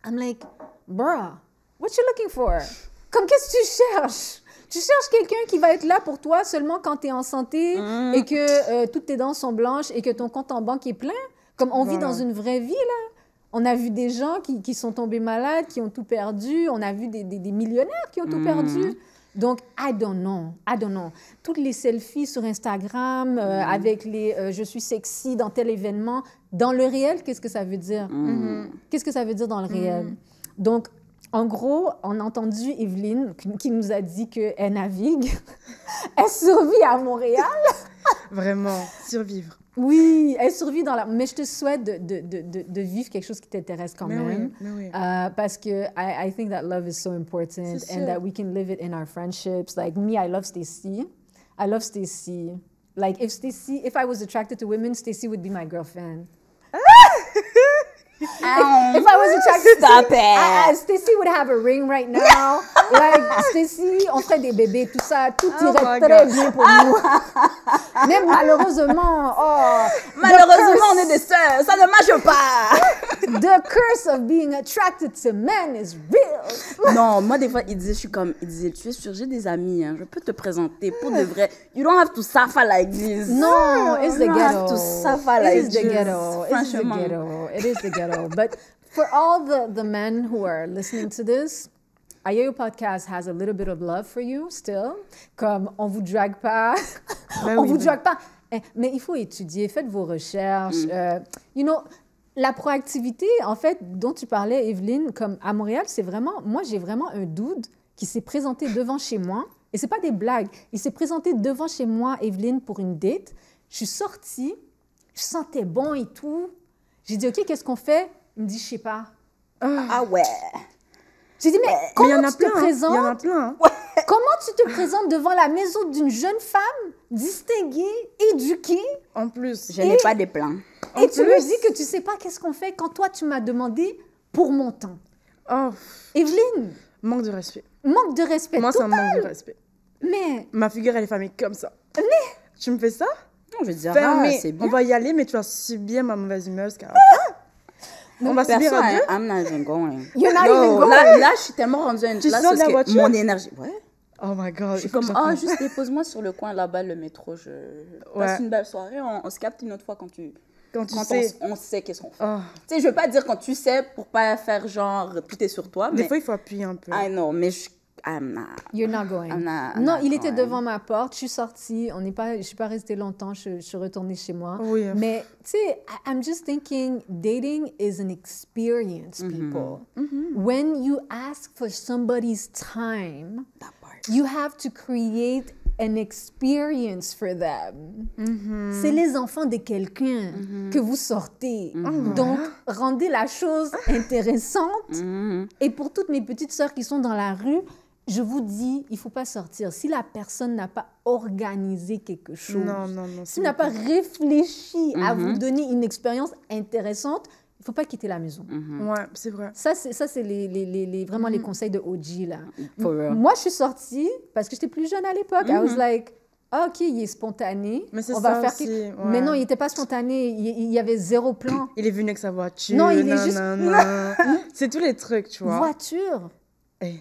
I'm like, bruh, what you looking for? Comme qu'est-ce que tu cherches? Tu cherches quelqu'un qui va être là pour toi seulement quand tu es en santé et que toutes tes dents sont blanches et que ton compte en banque est plein? Comme on vit dans une vraie vie, là. On a vu des gens qui sont tombés malades, qui ont tout perdu. On a vu des millionnaires qui ont tout perdu. Donc, I don't know. Toutes les selfies sur Instagram avec les je suis sexy dans tel événement. Dans le réel, qu'est-ce que ça veut dire? Qu'est-ce que ça veut dire dans le réel? Donc, en gros, on a entendu Evelyne qui nous a dit qu'elle navigue. Elle survit à Montréal. Vraiment, survivre. Oui, elle survit dans la... Mais je te souhaite de vivre quelque chose qui t'intéresse quand même. Mais oui. Parce que I think that love is so important C'est and sûr. that we can live it in our friendships. Like me, I love Stacy. Like if I was attracted to women, Stacy would be my girlfriend. If I was attracted Stop it. Stacy would have a ring right now. Like, Stacy, on ferait des bébés, tout ça, tout Oh irait my très God. bien pour nous. Mais malheureusement, Malheureusement, on est des sœurs. Ça ne marche pas. the curse of being attracted to men is real. Non, moi, des fois, il disait, tu es sûr, j'ai des amis, hein, je peux te présenter pour de vrai. You don't have to suffer like this. No, it's the You don't have ghetto. to suffer like It is the this. ghetto. It is the Franchement. ghetto. It is the ghetto. But for all the men who are listening to this, Ayeyo Podcast has a little bit of love for you still. Comme on vous drague pas. Ben On oui, vous ben. drague pas. Mais il faut étudier, faites vos recherches. You know, la proactivité, en fait, dont tu parlais, Evelyne, comme à Montréal, c'est vraiment... Moi, j'ai vraiment un dude qui s'est présenté devant chez moi. Et c'est pas des blagues. Il s'est présenté devant chez moi, Evelyne, pour une date. Je suis sortie, je sentais bon et tout. J'ai dit, OK, qu'est-ce qu'on fait? Il me dit, je sais pas. Ah ouais. J'ai dit, mais Mais il y comment en a tu plein. te Hein. présentes? Il y en a plein. Hein. Comment tu te présentes devant la maison d'une jeune femme distinguée, éduquée, En plus. Je n'ai pas de plans. En et tu me plus. dis que tu sais pas qu'est-ce qu'on fait quand toi, tu m'as demandé pour mon temps. Oh, Evelyne, manque de respect. manque de respect Moi, c'est un total. manque de respect. Mais, Ma figure, elle est fermée comme ça. Tu me fais ça? Non, je veux dire, Fermé. c'est bien. On va y aller, mais tu vas subir ma mauvaise humeur. Parce que... On va subir Personne, à deux. I'm not even going. you're not Yo, even going. là, je suis tellement rendue à une Tu place sors de la parce que voiture? mon énergie... Ouais. Oh my God. Je suis comme, juste dépose-moi sur le coin là-bas, le métro. Je passe Ouais. une belle soirée. On se capte une autre fois quand Quand tu quand sais. on sait qu'est-ce qu'on fait. Oh. Tu sais, je veux pas dire quand tu sais pour pas faire genre tout est sur toi, Des mais fois, il faut appuyer un peu. I know, mais I'm not. You're not going. I'm not Non, il était going. devant ma porte, je suis sortie, je suis pas restée longtemps, je suis retournée chez moi. Oui. Mais tu sais, I'm just thinking, dating is an experience, people. When you ask for somebody's time, That part. you have to create an experience for them. C'est les enfants de quelqu'un que vous sortez. Donc, rendez la chose intéressante. Et pour toutes mes petites sœurs qui sont dans la rue, je vous dis, il ne faut pas sortir. Si la personne n'a pas organisé quelque chose, Non. s'il n'a pas réfléchi à vous donner une expérience intéressante, il ne faut pas quitter la maison. Ouais, c'est vrai. Ça, c'est vraiment les conseils de OG, là. For real. Moi, je suis sortie parce que j'étais plus jeune à l'époque. I was like, ah, OK, il est spontané. Mais c'est On va ça faire aussi, quelque- ouais. Mais non, il n'était pas spontané. Il y avait zéro plan. Il est venu avec sa voiture. Non, il est juste- nanana. C'est tous les trucs, tu vois. Voiture. Eh.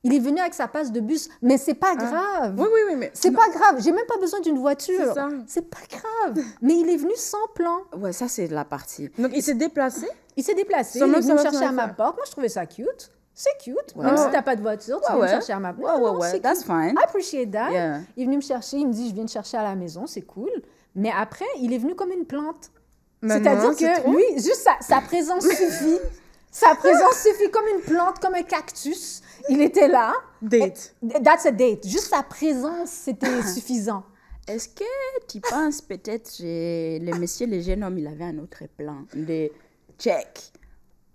Il est venu avec sa passe de bus. Mais c'est pas grave. Oui, mais... C'est pas grave. J'ai même pas besoin d'une voiture. C'est ça. C'est pas grave. Mais il est venu sans plan. Ouais, ça c'est la partie. Donc, il s'est déplacé. Il s'est déplacé. Sans Il est même venu me savoir chercher ce à qu'on va ma faire. porte. Moi, je trouvais ça cute. c'est cute. Ouais. Même si t'as pas de voiture, tu viens me chercher à ma maison. Ouais. That's fine. I appreciate that. Yeah. Il est venu me chercher, il me dit, je viens te chercher à la maison, c'est cool. Mais après, il est venu comme une plante. C'est-à-dire que lui, juste sa présence suffit. Sa présence suffit comme une plante, comme un cactus. Il était là. Date. That's a date. Juste sa présence, c'était suffisant. Est-ce que tu penses peut-être le monsieur, le jeune homme, il avait un autre plan? Check.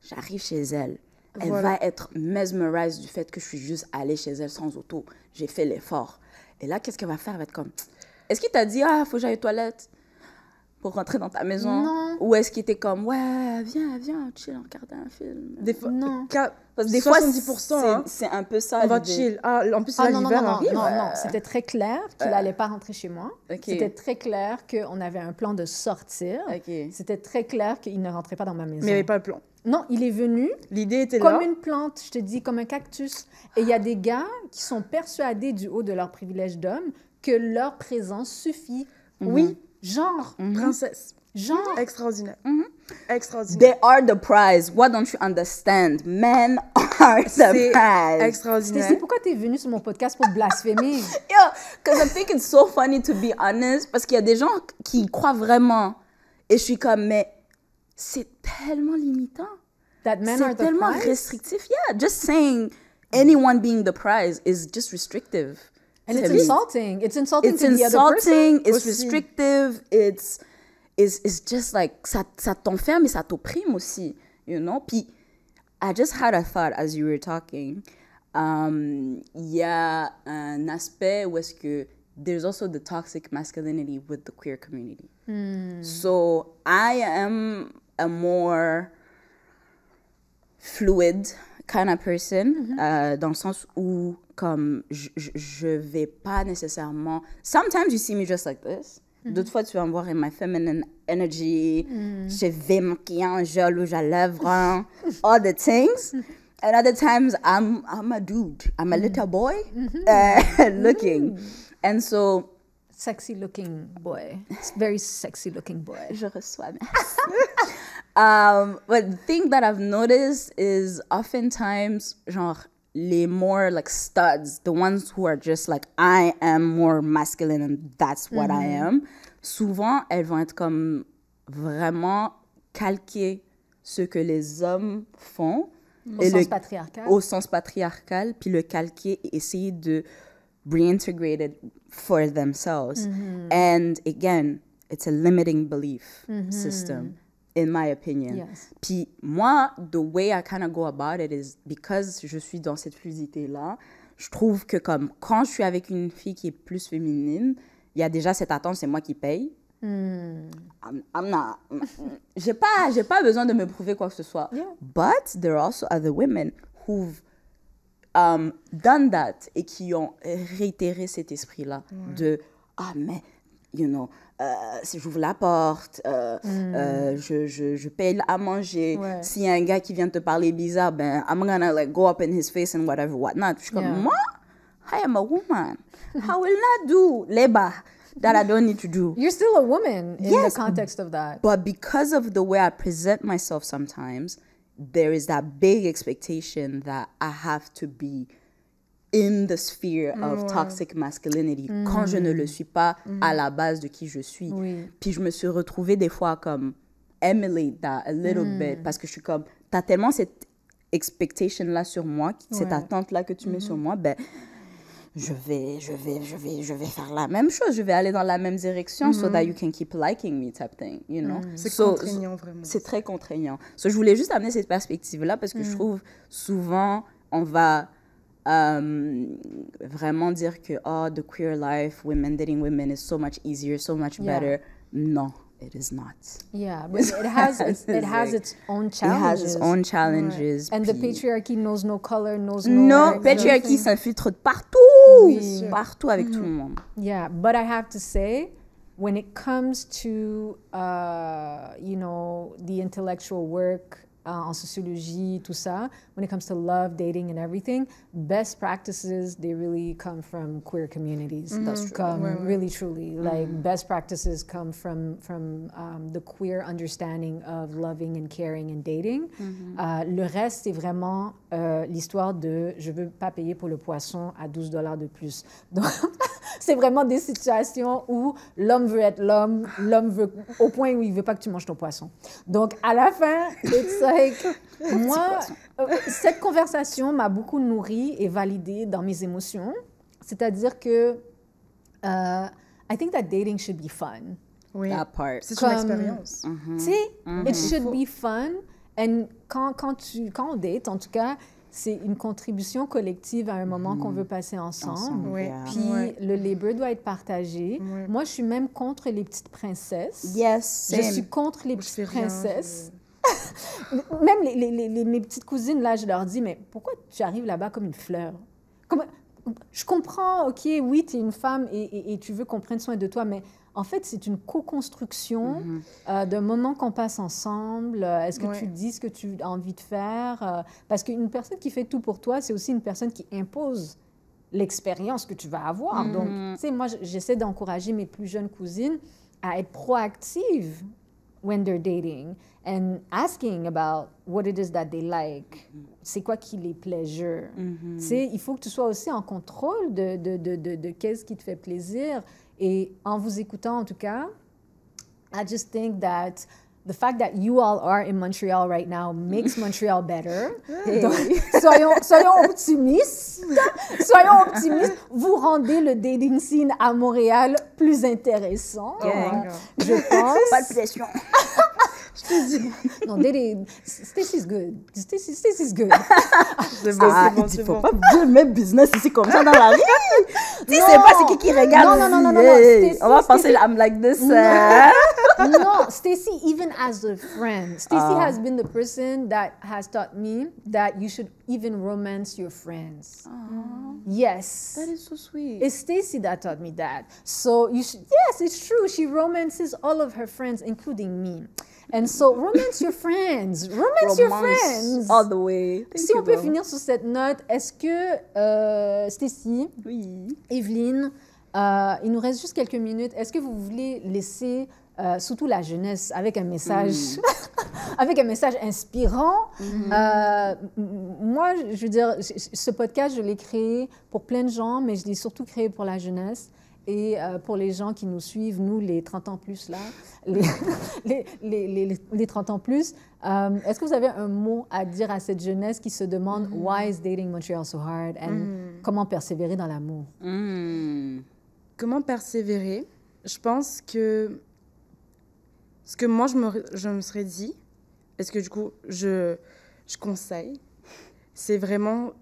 J'arrive chez elle. Elle va être mesmerised du fait que je suis juste allée chez elle sans auto. J'ai fait l'effort. Et là, qu'est-ce qu'elle va faire? Elle va être comme, est-ce qu'il t'a dit, faut que j'aille aux toilettes pour rentrer dans ta maison? Non. Ou est-ce qu'il était comme, ouais, viens, chill, on regarde un film? Des fois, Non. Parce que Des 70%, c'est un peu ça. on va l'idée. chill. En plus, là, Non, l'hiver arrive. non. C'était très clair qu'il n'allait pas rentrer chez moi. Ok. C'était très clair qu'on avait un plan de sortir. Ok. C'était très clair qu'il ne rentrait pas dans ma maison. Mais il n'y avait pas le plan. Non, il est venu L'idée était comme là. une plante, je te dis, comme un cactus. Et il y a des gars qui sont persuadés du haut de leur privilège d'homme que leur présence suffit. Oui, Genre, princesse. genre. Extraordinaire. Extraordinaire. They are the prize. What don't you understand? Men are the C'est prize. extraordinaire. Stacy, pourquoi tu es venue sur mon podcast pour blasphémer? Yeah, because I think it's so funny to be honest. Parce qu'il y a des gens qui y croient vraiment. Et je suis comme, mais c'est tellement limitant. That men are C'est the tellement prize? restrictif. Yeah, just saying anyone being the prize is just restrictive. And it's to me. insulting. It's insulting It's to the other person. insulting, it's Aussi. restrictive, it's just like, ça t'enferme et ça t'opprime aussi, you know? Puis, I just had a thought as you were talking. Il y a un aspect où est-ce que there's also the toxic masculinity with the queer community. So, I am a more fluid kind of person, dans le sens où, comme, je vais pas nécessairement... Sometimes you see me just like this. D'autres fois, tu vas me voir in my feminine energy. Je vais maquiller en gel rouge à lèvres, all the things. And other times, I'm a dude. I'm a little boy looking. And so... Sexy looking boy. Very sexy looking boy. Je reçois, merci. But the thing that I've noticed is oftentimes, genre, les more like studs, the ones who are just like, I am more masculine and that's what I am, souvent, elles vont être comme vraiment calquer ce que les hommes font. Au sens patriarcal. Au sens patriarcal, puis le calquer et essayer de reintegrate it for themselves. And again, it's a limiting belief system, in my opinion. Yes. Puis moi, the way I kind of go about it is because je suis dans cette fluidité-là, je trouve que comme quand je suis avec une fille qui est plus féminine, il y a déjà cette attente, c'est moi qui paye. I'm not. J'ai pas besoin de me prouver quoi que ce soit. Yeah. But there are also other women who've done that et qui ont réitéré cet esprit-là de mais you know, si j'ouvre la porte, je paye à manger. Ouais. S'il y a un gars qui vient te parler bizarre, ben I'm gonna like go up in his face and whatever whatnot. Je suis comme moi, I am a woman. I will not do labor that I don't need to do. You're still a woman in Yes, the context of that. But because of the way I present myself sometimes, there is that big expectation that I have to be in the sphere of toxic masculinity quand je ne le suis pas à la base de qui je suis. Oui. Puis je me suis retrouvée des fois comme emulate that a little bit parce que je suis comme, t'as tellement cette expectation-là sur moi, cette attente-là que tu mets sur moi, ben je vais faire la même chose, je vais aller dans la même direction so that you can keep liking me type thing, you know. C'est contraignant, vraiment. C'est très contraignant. So, je voulais juste amener cette perspective-là parce que je trouve souvent, on va vraiment dire que the queer life, women dating women is so much easier, so much better. No, it is not. Yeah, but it has its own challenges. It has its own challenges. And the puis- patriarchy knows no color, knows No, no... patriarchy s'infiltre de partout. Oui. Partout avec tout le monde. Yeah, but I have to say, when it comes to, you know, the intellectual work en sociologie, tout ça, when it comes to love, dating and everything, best practices, they really come from queer communities. That's true. Come really, truly. Like, best practices come from the queer understanding of loving and caring and dating. Le reste, c'est vraiment l'histoire de « je veux pas payer pour le poisson à $12 de plus ». Donc, c'est vraiment des situations où l'homme veut être l'homme veut au point où il veut pas que tu manges ton poisson. Donc, à la fin, it's like, moi, cette conversation m'a beaucoup nourrie et validée dans mes émotions. C'est-à-dire que I think that dating should be fun. Oui, That part. c'est une expérience. Tu sais, it should be fun. And quand on date, en tout cas, c'est une contribution collective à un moment qu'on veut passer ensemble. Oui. Puis le labor doit être partagé. Moi, je suis même contre les petites princesses. Yes, Je same. suis contre les Je fais petites rien, princesses. Même mes petites cousines, là, je leur dis, mais pourquoi tu arrives là-bas comme une fleur? Je comprends, OK, oui, tu es une femme et tu veux qu'on prenne soin de toi, mais en fait, c'est une co-construction d'un moment qu'on passe ensemble. Est-ce que tu dis ce que tu as envie de faire? Parce qu'une personne qui fait tout pour toi, c'est aussi une personne qui impose l'expérience que tu vas avoir. Donc, tu sais, moi, j'essaie d'encourager mes plus jeunes cousines à être proactives when they're dating and asking about what it is that they like. C'est quoi qui les pleasure? Tu sais, il faut que tu sois aussi en contrôle de qu'est-ce qui te fait plaisir. Et en vous écoutant, en tout cas, I just think that the fact that you all are in Montreal right now makes Montreal better. Donc, soyons optimistes. Soyons optimistes. Vous rendez le dating scene à Montréal plus intéressant. Je pense. Pas de pression. Non, Stacy's good. Stacy's good. C'est bon, il c'est faut bon. pas dire mes business ici comme ça dans la rue. Tu sais pas c'est qui regarde. Non. Hey, Stacy, on va penser I'm like this. No, Stacy, even as a friend, Stacy has been the person that has taught me that you should even romance your friends. Yes. That is so sweet. It's Stacy that taught me that. So you should, yes, it's true. She romances all of her friends, including me. And so romance your friends. Romance your friends. All the way. Thank Si you, on peut bro. finir sur cette note, est-ce que Stacy, Oui. Evelyne, il nous reste juste quelques minutes. Est-ce que vous voulez laisser surtout la jeunesse avec un message, avec un message inspirant? Moi, je veux dire, ce podcast, je l'ai créé pour plein de gens, mais je l'ai surtout créé pour la jeunesse. Et pour les gens qui nous suivent, nous, les 30 ans plus, là, les 30 ans plus, est-ce que vous avez un mot à dire à cette jeunesse qui se demande « Why is dating Montreal so hard? » et comment persévérer dans l'amour? Comment persévérer? Je pense que ce que moi, je me serais dit, est-ce que du coup, je conseille, c'est vraiment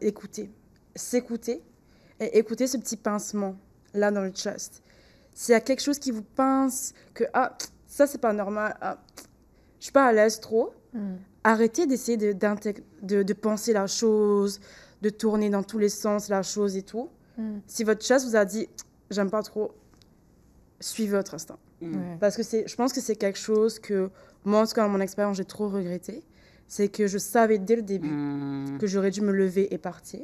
écouter, s'écouter et écouter ce petit pincement là dans le chest. S'il y a quelque chose qui vous pince, que ça c'est pas normal, je suis pas à l'aise trop, arrêtez d'essayer de penser la chose, de tourner dans tous les sens la chose et tout. Si votre chest vous a dit j'aime pas trop, suivez votre instinct. Parce que je pense que c'est quelque chose que moi, en tout cas dans mon expérience, j'ai trop regretté. C'est que je savais dès le début que j'aurais dû me lever et partir.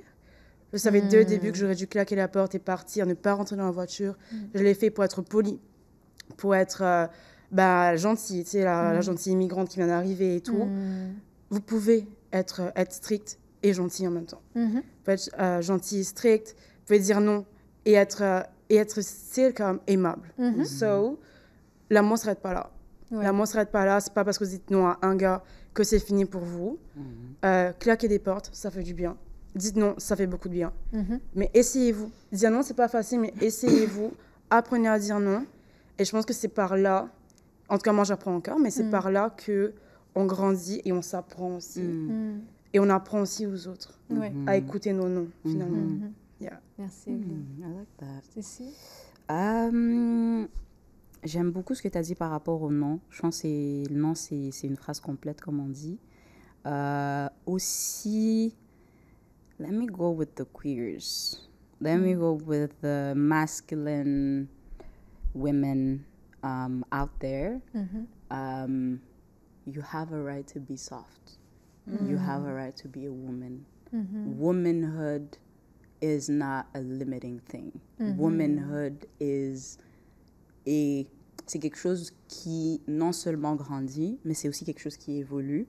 Je savais dès le début que j'aurais dû claquer la porte et partir, ne pas rentrer dans la voiture. Je l'ai fait pour être polie, pour être gentille, tu sais, la gentille immigrante qui vient d'arriver et tout. Vous pouvez être stricte et gentille en même temps. Vous pouvez être gentille et stricte, vous pouvez dire non et être still quand même aimable. So, l'amour ne s'arrête pas là. L'amour ne s'arrête pas là. C'est pas parce que vous dites non à un gars que c'est fini pour vous. Claquer des portes, ça fait du bien. Dites non, ça fait beaucoup de bien. Mais essayez-vous. Dire non, c'est pas facile, mais essayez-vous. Apprenez à dire non. Et je pense que c'est par là, en tout cas moi j'apprends encore, mais c'est par là qu'on grandit et on s'apprend aussi. Et on apprend aussi aux autres à écouter nos noms, finalement. Yeah. Merci. I like that. Stacy? J'aime beaucoup ce que tu as dit par rapport au nom. Je pense que le nom, c'est une phrase complète, comme on dit. Aussi, let me go with the queers. Let me go with the masculine women out there. you have a right to be soft. You have a right to be a woman. Womanhood is not a limiting thing. Womanhood c'est quelque chose qui non seulement grandit, mais c'est aussi quelque chose qui évolue.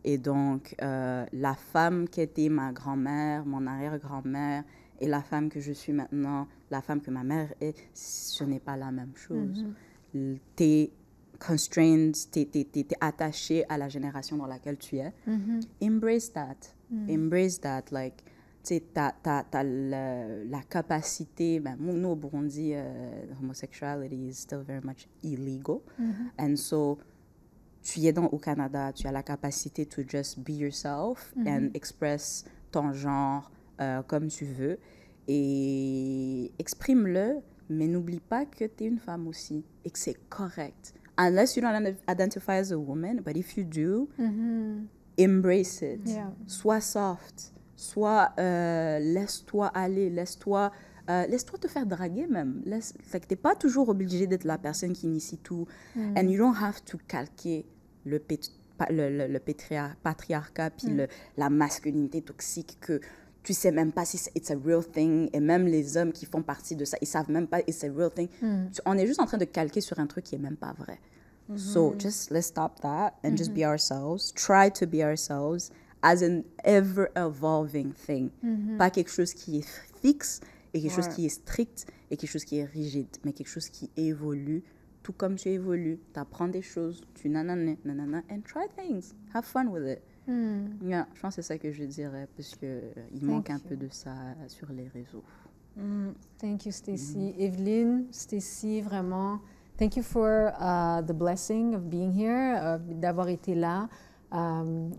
Et donc, la femme qui était ma grand-mère, mon arrière-grand-mère, et la femme que je suis maintenant, la femme que ma mère est, ce n'est pas la même chose. T'es constrained, t'es attaché à la génération dans laquelle tu es. Embrace that. Embrace that. Like, tu sais, t'as la capacité, nous au Burundi, homosexuality is still very much illegal. And so, tu es au Canada, tu as la capacité to just be yourself and express ton genre comme tu veux. Et exprime-le, mais n'oublie pas que tu es une femme aussi et que c'est correct. Unless you don't identify as a woman, but if you do, embrace it. Yeah. Sois soft. Laisse-toi aller, laisse-toi te faire draguer même. Tu n'es pas toujours obligé d'être la personne qui initie tout. And you don't have to calquer le patriarcat puis la masculinité toxique que tu sais même pas si it's a real thing. Et même les hommes qui font partie de ça, ils savent même pas it's a real thing. On est juste en train de calquer sur un truc qui est même pas vrai. So just let's stop that and just be ourselves. Try to be ourselves as an ever-evolving thing. Pas quelque chose qui est fixe et quelque chose qui est strict et quelque chose qui est rigide, mais quelque chose qui évolue. Tout comme tu évolues, tu apprends des choses, tu nanana, and try things. Have fun with it. Yeah, je pense que c'est ça que je dirais, parce qu'il manque un peu de ça sur les réseaux. Thank you, Stacy. Evelyn, Stacy, vraiment, thank you for the blessing of being here, d'avoir été là.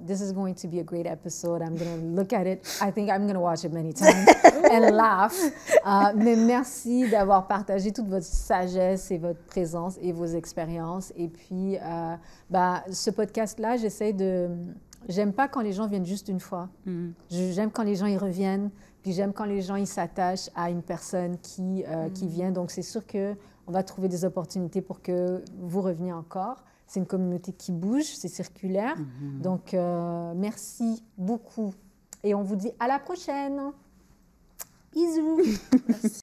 This is going to be a great episode. I'm going to look at it. I think I'm going to watch it many times and laugh. Mais merci d'avoir partagé toute votre sagesse et votre présence et vos expériences. Et puis, ce podcast-là, j'aime pas quand les gens viennent juste une fois. J'aime quand les gens y reviennent. Puis j'aime quand les gens ils s'attachent à une personne qui vient. Donc, c'est sûr qu'on va trouver des opportunités pour que vous reveniez encore. C'est une communauté qui bouge, c'est circulaire. Donc, merci beaucoup. Et on vous dit à la prochaine. Bisous. Merci.